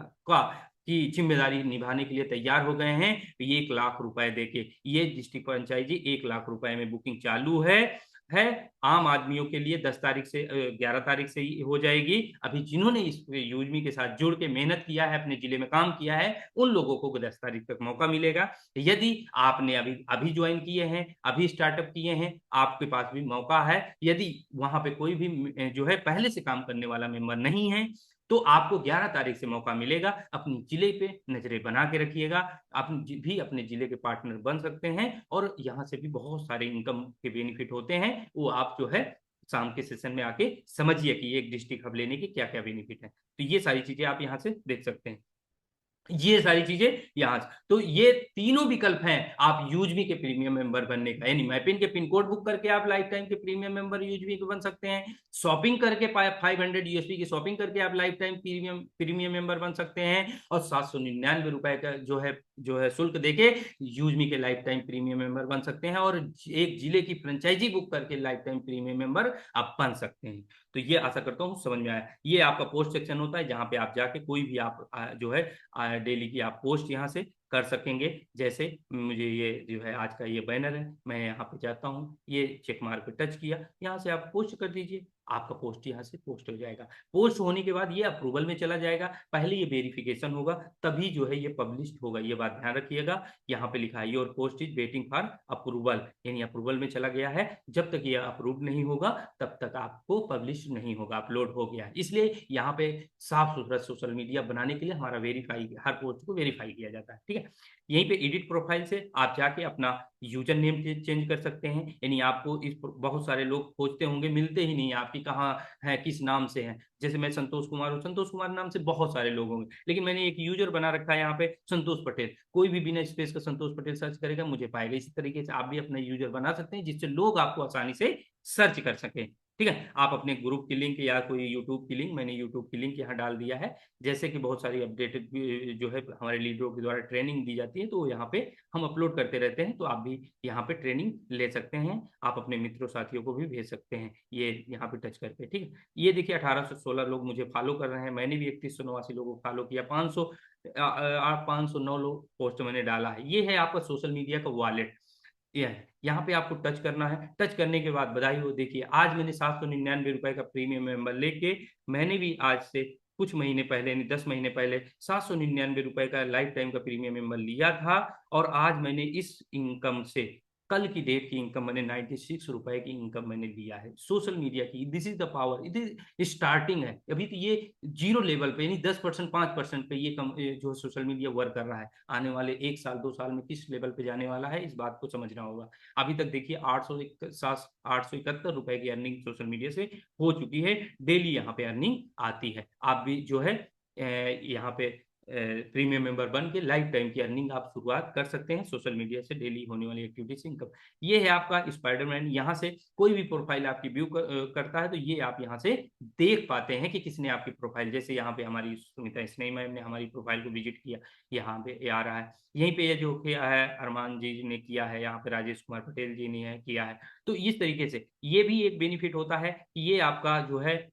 जिम्मेदारी निभाने के लिए तैयार हो गए हैं। 1 लाख रुपए देके ये डिस्ट्रिक्ट पंचायत जी 1 लाख रुपए में बुकिंग चालू है। आम आदमियों के लिए 10 तारीख से 11 तारीख से ही हो जाएगी। अभी जिन्होंने इस यूजमी के साथ जुड़ के मेहनत किया है, अपने जिले में काम किया है, उन लोगों को 10 तारीख तक मौका मिलेगा। यदि आपने अभी अभी ज्वाइन किए हैं, अभी स्टार्टअप किए हैं, आपके पास भी मौका है। यदि वहां पे कोई भी जो है पहले से काम करने वाला मेंबर नहीं है तो आपको 11 तारीख से मौका मिलेगा। अपनी जिले पे नजरें बना के रखिएगा, आप भी अपने जिले के पार्टनर बन सकते हैं और यहाँ से भी बहुत सारे इनकम के बेनिफिट होते हैं। वो आप जो है शाम के सेशन में आके समझिए कि एक डिस्ट्रिक्ट हब लेने के क्या क्या बेनिफिट है। तो ये सारी चीजें आप यहाँ से देख सकते हैं, ये सारी चीजें यहाँ से। तो ये तीनों विकल्प हैं आप यूजमी के प्रीमियम मेंबर बनने का, यानी मैपिन के पिन कोड बुक करके आप लाइफ टाइम के प्रीमियम मेंबर यूजमी के बन सकते हैं। शॉपिंग करके 500 यूएसपी की शॉपिंग करके आप लाइफ टाइम प्रीमियम मेंबर बन सकते हैं। और 799 रुपए का जो है शुल्क देके यूजमी के लाइफ टाइम प्रीमियम मेंबर बन सकते हैं और एक जिले की फ्रेंचाइजी बुक करके लाइफ टाइम प्रीमियम मेंबर आप बन सकते हैं। तो ये आशा करता हूँ समझ में आया। ये आपका पोस्ट सेक्शन होता है जहाँ पे आप जाके कोई भी आप जो है डेली की आप पोस्ट यहाँ से कर सकेंगे। जैसे मुझे ये जो है आज का ये बैनर है, मैं यहाँ पे जाता हूँ, ये चेक मार्क पे टच किया, यहाँ से आप पोस्ट कर दीजिए, आपका पोस्ट यहाँ से पोस्ट हो जाएगा। पोस्ट होने के बाद ये अप्रूवल में चला जाएगा, पहले ये वेरिफिकेशन होगा, तभी जो है ये पब्लिश होगा। ये बात ध्यान रखिएगा। यहाँ पे लिखा है your post is waiting for approval, यानी अप्रूवल में चला गया है। जब तक ये अप्रूव नहीं होगा तब तक आपको पब्लिश नहीं होगा, अपलोड हो गया है। इसलिए यहाँ पे साफ सुथरा सोशल मीडिया बनाने के लिए हमारा वेरीफाई, हर पोस्ट को वेरीफाई किया जाता है, ठीक है। यहीं पे एडिट प्रोफाइल से आप जाके अपना यूजर नेम चेंज कर सकते हैं, यानी आपको इस बहुत सारे लोग खोजते होंगे, मिलते ही नहीं आपकी कहाँ है, किस नाम से है। जैसे मैं संतोष कुमार हूँ, संतोष कुमार नाम से बहुत सारे लोग होंगे, लेकिन मैंने एक यूजर बना रखा है यहाँ पे संतोष पटेल। कोई भी बिना स्पेस का संतोष पटेल सर्च करेगा मुझे पाएगा। इसी तरीके से आप भी अपना यूजर बना सकते हैं जिससे लोग आपको आसानी से सर्च कर सके, ठीक है। आप अपने ग्रुप की लिंक या कोई यूट्यूब की लिंक, मैंने यूट्यूब की लिंक यहाँ डाल दिया है। जैसे कि बहुत सारी अपडेटेड जो है हमारे लीडरों के द्वारा ट्रेनिंग दी जाती है, तो यहाँ पे हम अपलोड करते रहते हैं, तो आप भी यहाँ पे ट्रेनिंग ले सकते हैं। आप अपने मित्रों साथियों को भी भेज सकते हैं ये यहाँ पे टच करके, ठीक है। ये देखिए 1816 लोग मुझे फॉलो कर रहे हैं, मैंने भी 3189 लोगों को फॉलो किया, 509 लोग पोस्ट मैंने डाला है। ये है आपका सोशल मीडिया का वॉलेट। ये है, यहाँ पे आपको टच करना है। टच करने के बाद बधाई हो, देखिए आज मैंने 799 रुपए का प्रीमियम मेंबर लेके, मैंने भी आज से कुछ महीने पहले यानी 10 महीने पहले 799 रुपए का लाइफ टाइम का प्रीमियम मेंबर लिया था। और आज मैंने इस इनकम से, कल की डेट की इनकम मैंने 96 रुपए की इनकम मैंने लिया है सोशल मीडिया की। This is the power, it starting है अभी, तो ये जीरो लेवल पे यानी 10% 5% पे ये जो सोशल मीडिया वर्क कर रहा है। आने वाले 1 साल 2 साल में किस लेवल पे जाने वाला है, इस बात को समझना होगा। अभी तक देखिए 871 रुपए की अर्निंग सोशल मीडिया से हो चुकी है। डेली यहाँ पे अर्निंग आती है। आप भी जो है यहाँ पे प्रीमियम मेंबर बन के लाइफ टाइम की अर्निंग आप शुरुआत कर सकते हैं सोशल मीडिया से, डेली होने वाली एक्टिविटी से इनकम। ये है आपका स्पाइडरमैन। यहाँ से कोई भी प्रोफाइल आपकी व्यू करता है तो ये आप यहाँ से देख पाते हैं कि किसने आपकी प्रोफाइल, जैसे यहाँ पे हमारी सुमिता स्नेही मैम ने हमारी प्रोफाइल को विजिट किया, यहाँ पे आ रहा है। यहीं पे ये जो किया है अरमान जी ने किया है, यहाँ पे राजेश कुमार पटेल जी ने है किया है। तो इस तरीके से ये भी एक बेनिफिट होता है कि ये आपका जो है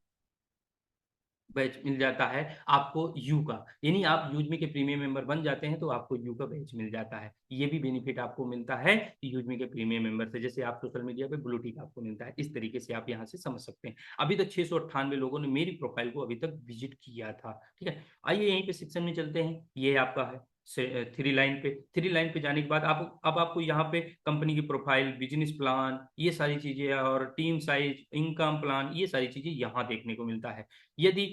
बैच मिल जाता है आपको यू का, यानी आप यूजमी के प्रीमियम मेंबर बन जाते हैं तो आपको यू का बैच मिल जाता है। ये भी बेनिफिट आपको मिलता है यूजमी के प्रीमियम मेंबर से, जैसे आप सोशल मीडिया पे ब्लू टिक आपको मिलता है। इस तरीके से आप यहाँ से समझ सकते हैं। अभी तक 698 लोगों ने मेरी प्रोफाइल को अभी तक विजिट किया था, ठीक है। आइए यहीं पे सेक्शन में चलते हैं। ये आपका है थ्री लाइन पे जाने के बाद आप अब आपको यहाँ पे कंपनी की प्रोफाइल, बिजनेस प्लान, ये सारी चीजें और टीम साइज, इनकम प्लान, ये सारी चीजें यहाँ देखने को मिलता है। यदि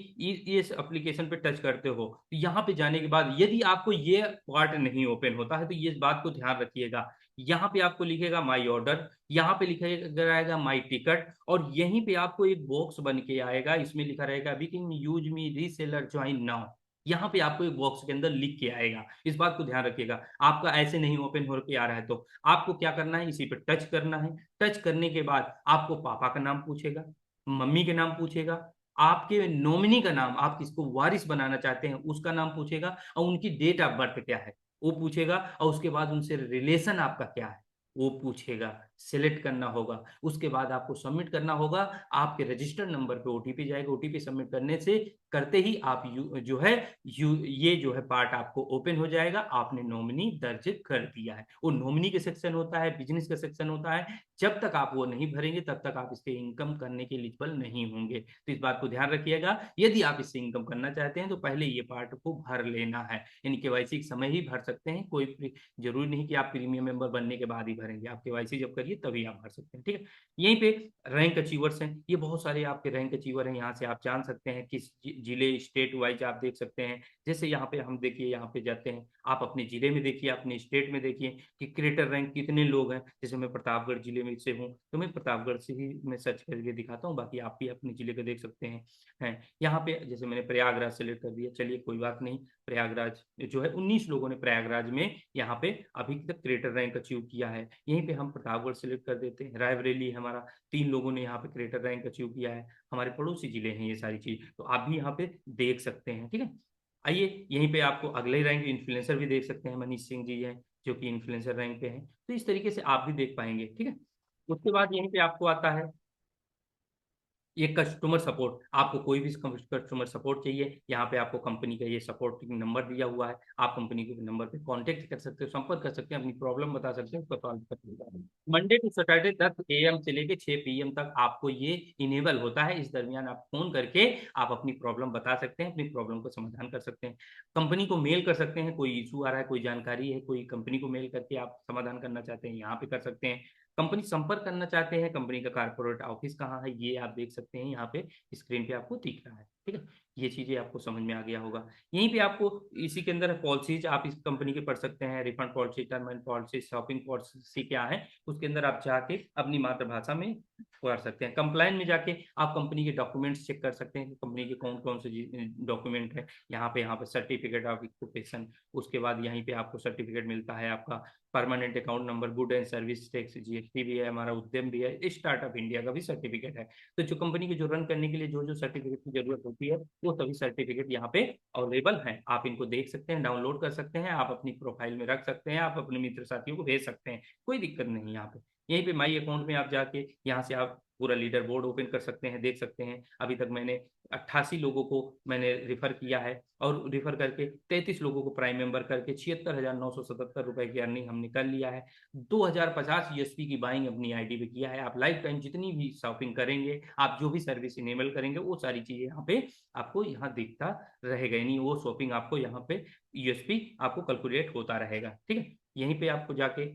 इस एप्लीकेशन पे टच करते हो तो यहाँ पे जाने के बाद यदि आपको ये पार्ट नहीं ओपन होता है तो ये इस बात को ध्यान रखिएगा। यहाँ पे आपको लिखेगा माई ऑर्डर, यहाँ पे लिखा रहेगा माई टिकट, और यहीं पे आपको एक बॉक्स बन के आएगा, इसमें लिखा रहेगा अभी कि use me reseller join now. यहाँ पे आपको एक बॉक्स के अंदर लिख के आएगा, इस बात को ध्यान रखिएगा। आपका ऐसे नहीं ओपन होकर आ रहा है तो आपको क्या करना है, इसी पे टच करना है। टच करने के बाद आपको पापा का नाम पूछेगा, मम्मी के नाम पूछेगा, आपके नॉमिनी का नाम, आप किसको वारिस बनाना चाहते हैं उसका नाम पूछेगा, और उनकी डेट ऑफ बर्थ क्या है वो पूछेगा, और उसके बाद उनसे रिलेशन आपका क्या है वो पूछेगा। सिलेक्ट करना होगा, उसके बाद आपको सबमिट करना होगा। आपके रजिस्टर्ड नंबर पे ओटीपी जाएगा, ओटीपी सबमिट करने से करते ही आप जो है ये जो है पार्ट आपको ओपन हो जाएगा। आपने नॉमिनी दर्ज कर दिया है। वो नॉमिनी के सेक्शन होता है, बिजनेस का सेक्शन होता है। जब तक आप वो नहीं भरेंगे तब तक आप इसके इनकम करने के एलिजिबल नहीं होंगे। तो इस बात को ध्यान रखिएगा। यदि आप इससे इनकम करना चाहते हैं तो पहले ये पार्ट को भर लेना है, यानी केवाईसी के समय ही भर सकते हैं। कोई जरूरी नहीं कि आप प्रीमियम मेंबर बनने के बाद ही भरेंगे, आप केवाईसी जब करिए तभी आप भर सकते हैं, ठीक है। यहीं पे रैंक अचीवर्स हैं, ये बहुत सारे आपके रैंक अचीवर हैं। यहाँ से आप जान सकते हैं किस जिले स्टेट वाइज आप देख सकते हैं। जैसे यहाँ पे हम देखिए, यहाँ पे जाते हैं, आप अपने जिले में देखिए, अपने स्टेट में देखिए कि क्रिएटर रैंक कितने लोग हैं। जैसे मैं प्रतापगढ़ जिले में से हूँ तो मैं प्रतापगढ़ से ही मैं सर्च करके दिखाता हूँ, बाकी आप भी अपने जिले का देख सकते हैं। यहाँ पे जैसे मैंने प्रयागराज सेलेक्ट कर दिया, चलिए कोई बात नहीं। प्रयागराज जो है 19 लोगों ने प्रयागराज में यहाँ पे अभी तक क्रिएटर रैंक अचीव किया है। यहीं पे हम प्रतापगढ़ सेलेक्ट कर देते हैं। रायबरेली हमारा 3 लोगों ने यहाँ पे क्रिएटर रैंक अचीव किया है। हमारे पड़ोसी जिले हैं ये सारी चीज, तो आप भी यहाँ पे देख सकते हैं, ठीक है। आइए यहीं पे आपको अगले रैंक इन्फ्लुएंसर भी देख सकते हैं, मनीष सिंह जी हैं जो कि इन्फ्लुएंसर रैंक पे हैं। तो इस तरीके से आप भी देख पाएंगे, ठीक है। उसके बाद यहीं पे आपको आता है ये कस्टमर सपोर्ट, आपको कोई भी कस्टमर सपोर्ट चाहिए, यहाँ पे आपको कंपनी का ये सपोर्टिंग नंबर दिया हुआ है, आप कंपनी के नंबर पे कांटेक्ट कर सकते हो, संपर्क कर सकते हैं, अपनी प्रॉब्लम बता सकते हैं, उसका सॉल्व कर सकते हैं। मंडे टू सैटरडे 10 AM से लेके 6 PM तक आपको ये इनेबल होता है। इस दरमियान आप फोन करके आप अपनी प्रॉब्लम बता सकते हैं, अपनी प्रॉब्लम को समाधान कर सकते हैं। कंपनी को मेल कर सकते हैं, कोई इशू आ रहा है, कोई जानकारी है, कोई कंपनी को मेल करके आप समाधान करना चाहते हैं, यहाँ पे कर सकते हैं। कंपनी संपर्क करना चाहते हैं, कंपनी का कारपोरेट ऑफिस कहाँ है ये आप देख सकते हैं, यहाँ पे स्क्रीन पे आपको दिख रहा है। ठीक है, ये चीजें आपको समझ में आ गया होगा। यहीं पे आपको इसी के अंदर पॉलिसीज आप इस कंपनी के पढ़ सकते हैं, refund policy, term and policy, shopping policy क्या है, उसके अंदर आप जाके अपनी मातृभाषा में पढ़ सकते हैं। कंप्लाइन में जाके आप कंपनी के डॉक्यूमेंट्स चेक कर सकते हैं कि कंपनी के कौन कौन से डॉक्यूमेंट है। यहाँ पे सर्टिफिकेट ऑफ ऑक्यूपेशन, उसके बाद यहीं पे आपको सर्टिफिकेट मिलता है आपका permanent account number, good and service tax, GST भी है, हमारा उद्यम भी है, स्टार्टअप इंडिया का भी सर्टिफिकेट है। तो जो कंपनी को जो रन करने के लिए जो जो सर्टिफिकेट की जरूरत होती है वो सभी सर्टिफिकेट यहाँ पे अवेलेबल हैं। आप इनको देख सकते हैं, डाउनलोड कर सकते हैं, आप अपनी प्रोफाइल में रख सकते हैं, आप अपने मित्र साथियों को भेज सकते हैं, कोई दिक्कत नहीं यहाँ पे। यहीं पे माई अकाउंट में आप जाके यहाँ से आप पूरा लीडर बोर्ड ओपन कर सकते हैं, देख सकते हैं अभी तक मैंने 88 लोगों को मैंने रिफर किया है, और रिफर करके 33 लोगों को प्राइम मेंबर करके 76,977 रुपए की अर्निंग हमने कर लिया है। 2050 यूएसपी की बाइंग अपनी आईडी पे किया है। आप लाइफ टाइम जितनी भी शॉपिंग करेंगे, आप जो भी सर्विस इनेबल करेंगे, वो सारी चीजें यहाँ पे आपको यहाँ दिखता रहेगा, यानी वो शॉपिंग आपको यहाँ पे यूएसपी आपको कैलकुलेट होता रहेगा। ठीक है, यहीं पे आपको जाके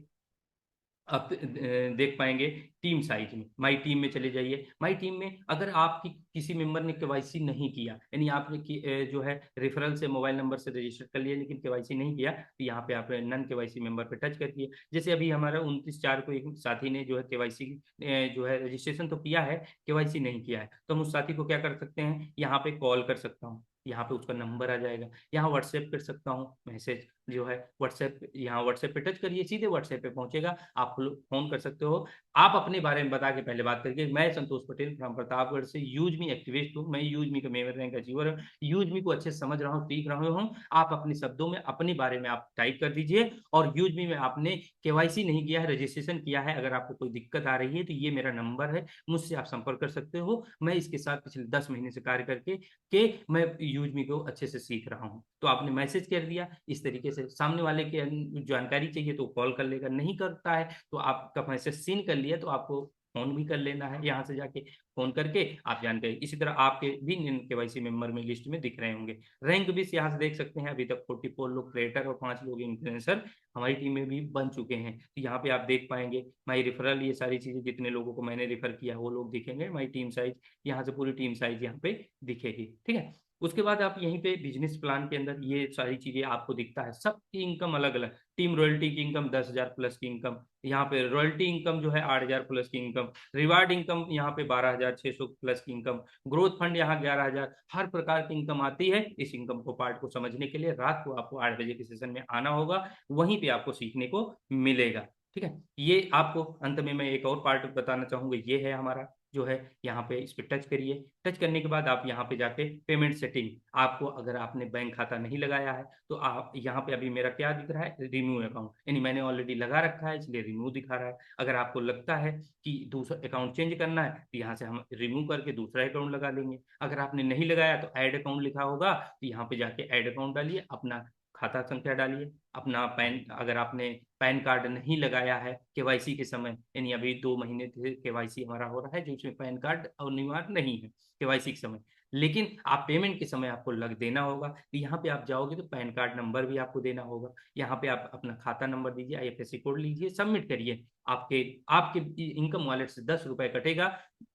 आप देख पाएंगे टीम साइज में, माई टीम में चले जाइए। माई टीम में अगर आपकी किसी मेंबर ने केवाईसी नहीं किया, यानी आपने जो है रेफरल से मोबाइल नंबर से रजिस्टर कर लिया लेकिन केवाईसी नहीं किया, तो यहाँ पे आप नन केवाईसी मेंबर पे टच करिए। जैसे अभी हमारा 29/4 को एक साथी ने जो है केवाईसी जो है रजिस्ट्रेशन तो किया है, केवाईसी नहीं किया है, तो हम उस साथी को क्या कर सकते हैं, यहाँ पे कॉल कर सकता हूँ, यहाँ पे उसका नंबर आ जाएगा, यहाँ व्हाट्सएप कर सकता हूँ मैसेज, जो है व्हाट्सएप, यहाँ व्हाट्सएप पे टच करिए, सीधे व्हाट्सएप पे पहुंचेगा, आप फोन कर सकते हो। आप अपने बारे में बता के पहले बात करके, मैं संतोष पटेल फ्रॉम प्रतापगढ़ से यूज मी एक्टिविस्ट हूँ, मैं यूज मी का मेंबर रैंक अचीवर हूँ, यूज मी को अच्छे से समझ रहा हूँ, सीख रहा हूँ। आप अपने शब्दों में अपने बारे में आप टाइप कर दीजिए, और यूज मी में आपने केवाईसी नहीं किया है, रजिस्ट्रेशन किया है, अगर आपको कोई दिक्कत आ रही है तो ये मेरा नंबर है, मुझसे आप संपर्क कर सकते हो। मैं इसके साथ पिछले 10 महीने से कार्य करके मैं यूज मी को अच्छे से सीख रहा हूँ। तो आपने मैसेज कर दिया, इस तरीके से सामने वाले के जानकारी चाहिए तो कॉल कर लेगा, नहीं करता है तो आपका मैसेज सीन कर लिया तो आपको फोन भी कर लेना है, यहाँ से जाके फोन करके आप जानकारी। इसी तरह आपके भी केवाईसी मेंबर में लिस्ट में दिख रहे होंगे। रैंक भी यहाँ से देख सकते हैं, अभी तक 44 लोग क्रिएटर और 5 लोग इन्फ्लुएंसर हमारी टीम में भी बन चुके हैं। तो यहाँ पे आप देख पाएंगे माई रेफरल, ये सारी चीजें जितने लोगों को मैंने रेफर किया वो लोग दिखेंगे, माई टीम साइज, यहाँ से पूरी टीम साइज यहाँ पे दिखेगी। ठीक है, उसके बाद आप यहीं पे बिजनेस प्लान के अंदर ये सारी चीजें आपको दिखता है, सबकी इनकम अलग अलग। टीम रॉयल्टी की इनकम 10,000 प्लस की इनकम, यहाँ पे रॉयल्टी इनकम जो है 8,000 प्लस की इनकम, रिवार्ड इनकम यहाँ पे 12,600 प्लस की इनकम, ग्रोथ फंड यहाँ 11,000, हर प्रकार की इनकम आती है। इस इनकम को पार्ट को समझने के लिए रात को आपको 8 बजे के सेशन में आना होगा, वहीं पे आपको सीखने को मिलेगा। ठीक है, ये आपको अंत में मैं एक और पार्ट बताना चाहूंगा, ये है हमारा जो है, यहाँ पे इस पे टच करिए। टच करने के बाद आप यहाँ पे जाके पेमेंट सेटिंग, आपको अगर आपने बैंक खाता नहीं लगाया है तो आप यहाँ पे, अभी मेरा क्या दिख रहा है, रिन्यू अकाउंट, यानी मैंने ऑलरेडी लगा रखा है इसलिए रिन्यू दिखा रहा है। अगर आपको लगता है कि दूसरा अकाउंट चेंज करना है तो यहाँ से हम रिन्यू करके दूसरा अकाउंट लगा लेंगे। अगर आपने नहीं लगाया तो ऐड अकाउंट लिखा होगा, तो यहाँ पे जाके ऐड अकाउंट डालिए, अपना खाता संख्या डालिए, अपना पैन, अगर आपने पैन कार्ड नहीं लगाया है केवाईसी के समय, यानी अभी 2 महीने से केवाईसी हमारा हो रहा है जो इसमें पैन कार्ड अनिवार्य नहीं है केवाईसी के समय, लेकिन आप पेमेंट के समय आपको लग देना होगा। तो यहाँ पे आप जाओगे तो पैन कार्ड नंबर भी आपको देना होगा, यहाँ पे आप अपना खाता नंबर दीजिए, IFSC कोड लीजिए, सबमिट करिए। आपके आपके इनकम वॉलेट से 10 रुपए कटेगा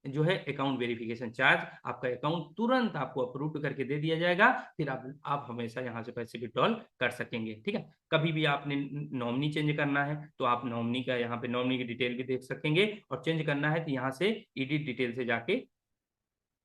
जो है अकाउंट वेरिफिकेशन चार्ज, आपका अकाउंट तुरंत आपको अप्रूव करके दे दिया जाएगा, फिर आप हमेशा यहाँ से पैसे विड्रॉल कर सकेंगे। ठीक है, कभी भी आपने नॉमिनी चेंज करना है तो आप नॉमिनी का, यहाँ पे नॉमिनी की डिटेल भी देख सकेंगे, और चेंज करना है तो यहाँ से एडिट डिटेल से जाके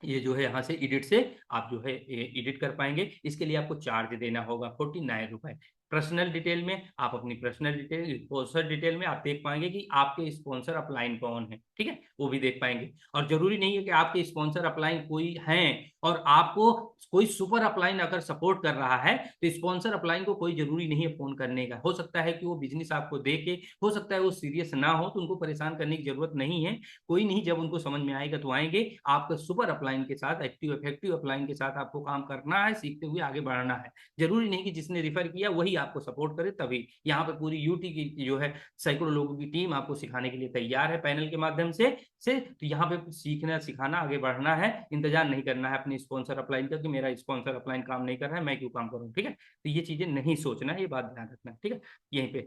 ये जो है यहाँ से एडिट से आप जो है एडिट कर पाएंगे। इसके लिए आपको चार्ज देना होगा 49 रुपए। पर्सनल डिटेल में आप अपनी पर्सनल डिटेल, स्पॉन्सर डिटेल में आप देख पाएंगे कि आपके स्पॉन्सर अपलाइन कौन है, ठीक है, वो भी देख पाएंगे। और जरूरी नहीं है कि आपके स्पॉन्सर अपलाइन कोई हैं और आपको कोई सुपर अपलाइन अगर सपोर्ट कर रहा है तो स्पॉन्सर अपलाइन को कोई जरूरी नहीं है फोन करने का। हो सकता है कि वो बिजनेस आपको दे के, हो सकता है वो सीरियस ना हो, तो उनको परेशान करने की जरूरत नहीं है। कोई नहीं, जब उनको समझ में आएगा तो आएंगे। आपका सुपर अपलाइन के साथ, एक्टिव इफेक्टिव अपलाइन के साथ आपको काम करना है, सीखते हुए आगे बढ़ना है। जरूरी नहीं कि जिसने रिफर किया वही आपको सपोर्ट करे तभी। यहाँ पे पूरी यूटी की जो है सैकड़ों लोगों की टीम आपको सिखाने के लिए तैयार है पैनल के माध्यम से तो यहाँ पे सीखना सिखाना आगे बढ़ना है। इंतजार नहीं करना है अपने स्पॉन्सर अपलाइन का कि मेरा स्पॉन्सर अपलाइन काम नहीं कर रहा है, मैं क्यों काम करूँ। ठीक है, तो ये चीजें नहीं सोचना है, ये बात ध्यान रखना है। ठीक है, यहीं पे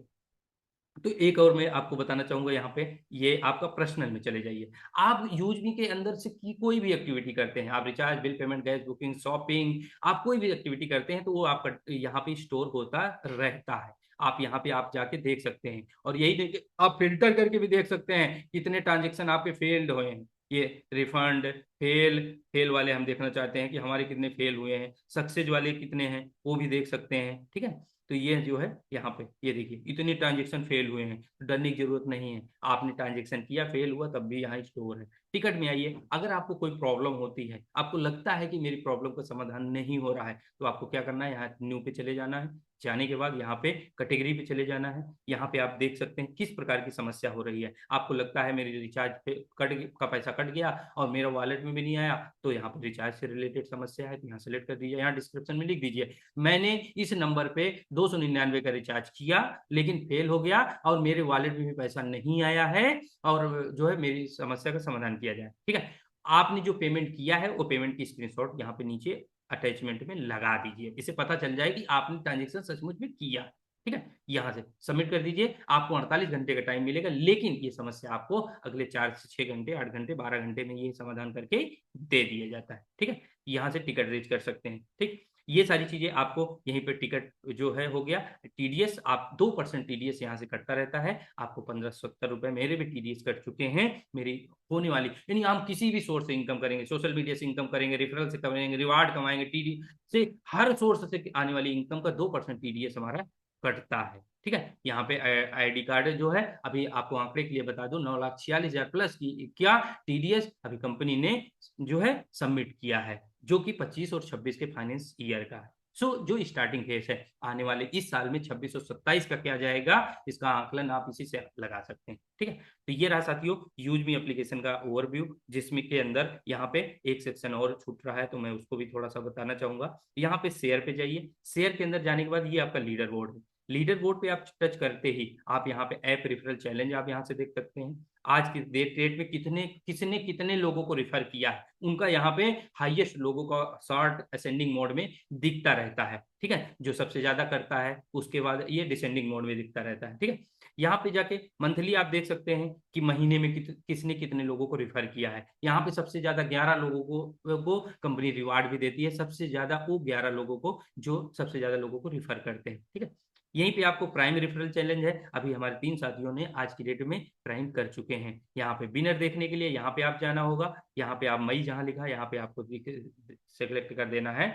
तो एक और मैं आपको बताना चाहूंगा यहाँ पे, ये आपका पर्सनल में चले जाइए। आप यूजमी के अंदर से की कोई भी एक्टिविटी करते हैं, आप recharge, bill payment, gas booking, shopping, आप कोई भी एक्टिविटी करते हैं तो वो आपका यहाँ पे स्टोर होता रहता है। आप यहाँ पे आप जाके देख सकते हैं, और यही देख आप फिल्टर करके भी देख सकते हैं कितने ट्रांजेक्शन आपके फेल्ड हुए हैं। ये रिफंड, फेल, फेल वाले हम देखना चाहते हैं कि हमारे कितने फेल हुए हैं, सक्सेस वाले कितने हैं वो भी देख सकते हैं। ठीक है, तो ये जो है यहाँ पे ये देखिए इतने ट्रांजेक्शन फेल हुए हैं, तो डरने की जरूरत नहीं है। आपने ट्रांजेक्शन किया, फेल हुआ, तब भी यहाँ स्टोर है। टिकट में आइए, अगर आपको कोई प्रॉब्लम होती है, आपको लगता है कि मेरी प्रॉब्लम का समाधान नहीं हो रहा है, तो आपको क्या करना है, यहाँ न्यू पे चले जाना है। जाने के बाद यहाँ पे कैटेगरी पे चले जाना है। यहाँ पे आप देख सकते हैं किस प्रकार की समस्या हो रही है। आपको लगता है मेरी रिचार्ज पे कट का पैसा कट गया और मेरा वॉलेट में भी नहीं आया, तो यहाँ पर रिचार्ज से रिलेटेड समस्या है, तो यहाँ सेलेक्ट कर दीजिए। यहाँ डिस्क्रिप्शन में लिख दीजिए मैंने इस नंबर पे 299 का रिचार्ज किया लेकिन फेल हो गया और मेरे वॉलेट में भी पैसा नहीं आया है, और जो है मेरी समस्या का समाधान किया जाए। ठीक है, आपने जो पेमेंट किया है वो पेमेंट की स्क्रीनशॉट यहाँ पे नीचे अटैचमेंट में लगा दीजिए, इससे पता चल जाए कि आपने ट्रांजेक्शन सचमुच में किया। ठीक है, यहां से सबमिट कर दीजिए। आपको 48 घंटे का टाइम मिलेगा, लेकिन ये समस्या आपको अगले 4 से 6 घंटे, 8 घंटे, 12 घंटे में ये समाधान करके दे दिया जाता है। ठीक है, यहाँ से टिकट रेज कर सकते हैं। ठीक, ये सारी चीजें आपको यहीं पे टिकट जो है हो गया। टीडीएस आप 2% टीडीएस यहाँ से कटता रहता है, आपको 1570 रुपए मेरे भी टीडीएस कट चुके हैं मेरी होने वाली। यानी हम किसी भी सोर्स से इनकम करेंगे, सोशल मीडिया से इनकम करेंगे, रेफरल से करेंगे, रिवार्ड कमाएंगे, टीडी से, हर सोर्स से आने वाली इनकम का 2% टीडीएस हमारा कटता है। ठीक है, यहाँ पे आईडी कार्ड जो है, अभी आपको आंकड़े के लिए बता दूं, 9,46,000 प्लस की क्या टीडीएस अभी कंपनी ने जो है सबमिट किया है, जो कि 25 और 26 के फाइनेंस ईयर का है। जो स्टार्टिंग फेज है, आने वाले इस साल में 26 और 27 का क्या जाएगा, इसका आकलन आप इसी से लगा सकते हैं। ठीक है, तो ये रहा साथियों यूज मी एप्लीकेशन का ओवरव्यू, जिसमें के अंदर यहाँ पे एक सेक्शन और छूट रहा है, तो मैं उसको भी थोड़ा सा बताना चाहूंगा। यहाँ पे शेयर पे जाइए। शेयर के अंदर जाने के बाद ये आपका लीडर बोर्ड है। लीडर बोर्ड पे आप टच करते ही आप यहाँ पे ऐप रेफरल चैलेंज आप यहाँ से देख सकते हैं। आज की डेट में कितने किसने कितने लोगों को रिफर किया है, उनका यहाँ पे हाईएस्ट लोगों का शॉर्ट असेंडिंग मोड में दिखता रहता है। ठीक है, जो सबसे ज्यादा करता है उसके बाद ये डिसेंडिंग मोड में दिखता रहता है। ठीक है, यहाँ पे जाके मंथली आप देख सकते हैं कि महीने में किसने कितने लोगों को रिफर किया है। यहाँ पे सबसे ज्यादा 11 लोगों को कंपनी रिवार्ड भी देती है, सबसे ज्यादा वो 11 लोगों को जो सबसे ज्यादा लोगों को रिफर करते हैं। ठीक है, यहीं पे आपको प्राइम रेफरल चैलेंज है, अभी हमारे 3 साथियों ने आज की डेट में प्राइम कर चुके हैं। यहाँ पे विनर देखने के लिए यहाँ पे आप जाना होगा। यहाँ पे आप मई जहाँ लिखा है यहाँ पे आपको सेलेक्ट कर देना है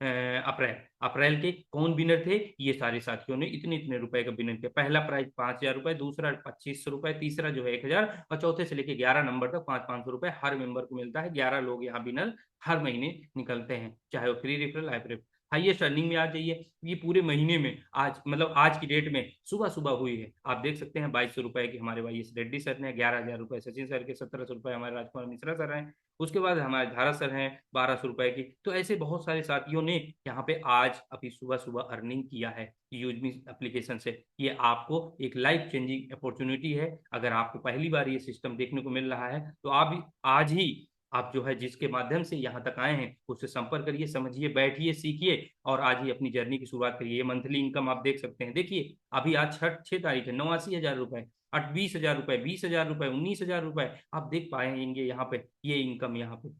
अप्रैल। अप्रैल के कौन विनर थे, ये सारे साथियों ने इतने इतने रुपए का विनर किया। पहला प्राइज 5,000 रुपए, दूसरा 2,500 रुपए, तीसरा जो है 1,000, और चौथे से लेके 11 नंबर तक 500 रुपए हर मेंबर को मिलता है। 11 लोग यहाँ विनर हर महीने निकलते हैं, चाहे वो फ्री रेफरल, हाईएस्ट अर्निंग में आ जाइए। ये पूरे महीने में आज मतलब आज की डेट में सुबह सुबह हुई है, आप देख सकते हैं 2,200 रुपए की हमारे वाई एस रेड्डी सर ने, 11,000 रुपए सचिन सर के, 1,700 रुपए हमारे राजकुमार मिश्रा सर हैं, उसके बाद हमारे धारा सर हैं 1,200 रुपए की। तो ऐसे बहुत सारे साथियों ने यहाँ पे आज अभी सुबह सुबह अर्निंग किया है यूजमी एप्लीकेशन से। ये आपको एक लाइफ चेंजिंग अपॉर्चुनिटी है। अगर आपको पहली बार ये सिस्टम देखने को मिल रहा है तो आप आज ही आप जो है जिसके माध्यम से यहाँ तक आए हैं उससे संपर्क करिए, समझिए, बैठिए, सीखिए और आज ही अपनी जर्नी की शुरुआत करिए। ये मंथली इनकम आप देख सकते हैं, देखिए अभी आज 6 तारीख है, 89,000 रुपए, 20,000 रुपए, 20,000 रुपए, 19,000 रुपए, आप देख पाएंगे यहाँ पे ये इनकम, यहाँ पे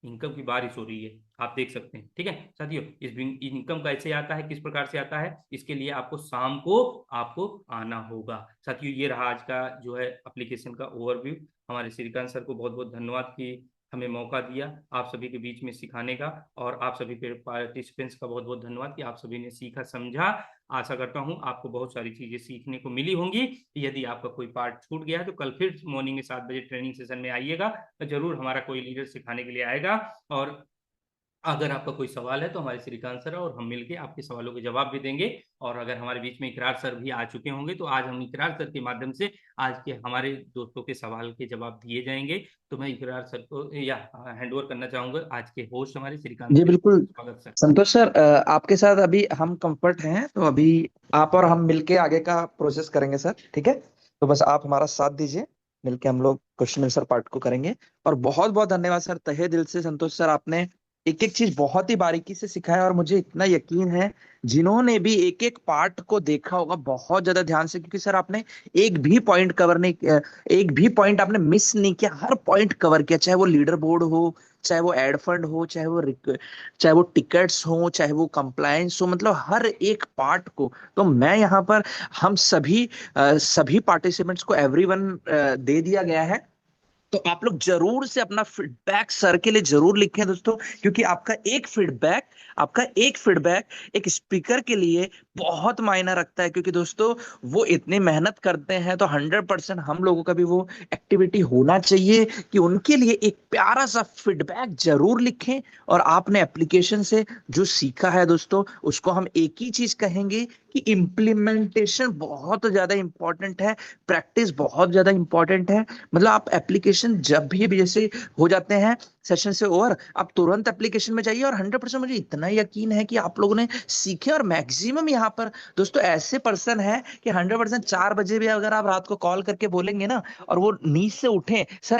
इनकम की बारिश हो रही है, आप देख सकते हैं। ठीक है साथियों, इस इनकम कैसे आता है, किस प्रकार से आता है, इसके लिए आपको शाम को आपको आना होगा। साथियों ये रहा आज का जो है एप्लीकेशन का ओवरव्यू। हमारे श्रीकांत सर को बहुत बहुत धन्यवाद कि हमें मौका दिया आप सभी के बीच में सिखाने का, और आप सभी पार्टिसिपेंट्स का बहुत बहुत धन्यवाद कि आप सभी ने सीखा समझा। आशा करता हूं आपको बहुत सारी चीजें सीखने को मिली होंगी। यदि आपका कोई पार्ट छूट गया है तो कल फिर मॉर्निंग में 7 बजे ट्रेनिंग सेशन में आइएगा, तो जरूर हमारा कोई लीडर सिखाने के लिए आएगा। और अगर आपका कोई सवाल है तो हमारे श्रीकांत सर और हम मिलके आपके सवालों के जवाब भी देंगे। और अगर हमारे बीच में इकरार सर भी आ चुके होंगे तो आज हम इकरार सर के माध्यम से आज के हमारे दोस्तों के सवाल के जवाब दिए जाएंगे। तो मैं इकरार सर को या हैंड ओवर करना चाहूंगा आज के होस्ट हमारे श्रीकांत जी सर। बिल्कुल। स्वागत सर। संतोष सर, आपके साथ अभी हम कंफर्ट हैं, तो अभी आप और हम मिलके आगे का प्रोसेस करेंगे सर, ठीक है? तो बस आप हमारा साथ दीजिए, मिलके हम लोग क्वेश्चन आंसर पार्ट को करेंगे। और बहुत बहुत धन्यवाद सर, तहे दिल से संतोष सर, आपने एक एक चीज बहुत ही बारीकी से सिखाया और मुझे इतना यकीन है जिन्होंने भी एक एक पार्ट को देखा होगा बहुत ज्यादा ध्यान से, क्योंकि सर आपने एक भी पॉइंट कवर नहीं किया, एक भी पॉइंट आपने मिस नहीं किया, हर पॉइंट कवर किया, चाहे वो लीडर बोर्ड हो, चाहे वो एड फंड हो, चाहे वो टिकट्स हो, चाहे वो कंप्लायंस हो, मतलब हर एक पार्ट को। तो मैं यहाँ पर हम सभी पार्टिसिपेंट्स को एवरीवन दे दिया गया है। तो आप लोग जरूर से अपना फीडबैक सर के लिए जरूर लिखें दोस्तों, क्योंकि आपका एक फीडबैक एक स्पीकर के लिए बहुत मायना रखता है। क्योंकि दोस्तों वो इतनी मेहनत करते हैं, तो 100% हम लोगों का भी वो एक्टिविटी होना चाहिए कि उनके लिए एक प्यारा सा फीडबैक जरूर लिखें। और आपने एप्लीकेशन से जो सीखा है दोस्तों, उसको हम एक ही चीज कहेंगे कि इम्प्लीमेंटेशन बहुत ज्यादा इंपॉर्टेंट है, प्रैक्टिस बहुत ज्यादा इंपॉर्टेंट है। मतलब आप एप्लीकेशन जब भी जैसे हो जाते हैं सेशन से ओवर, आप तुरंत एप्लीकेशन में जाइए। और 100% मुझे इतना यकीन है कि आप लोगों ने सीखे। और मैक्सिमम यहाँ पर दोस्तों ऐसे पर्सन है कि 100% 4 बजे भी अगर आप रात को कॉल करके बोलेंगे ना, और वो नींद से उठे, सर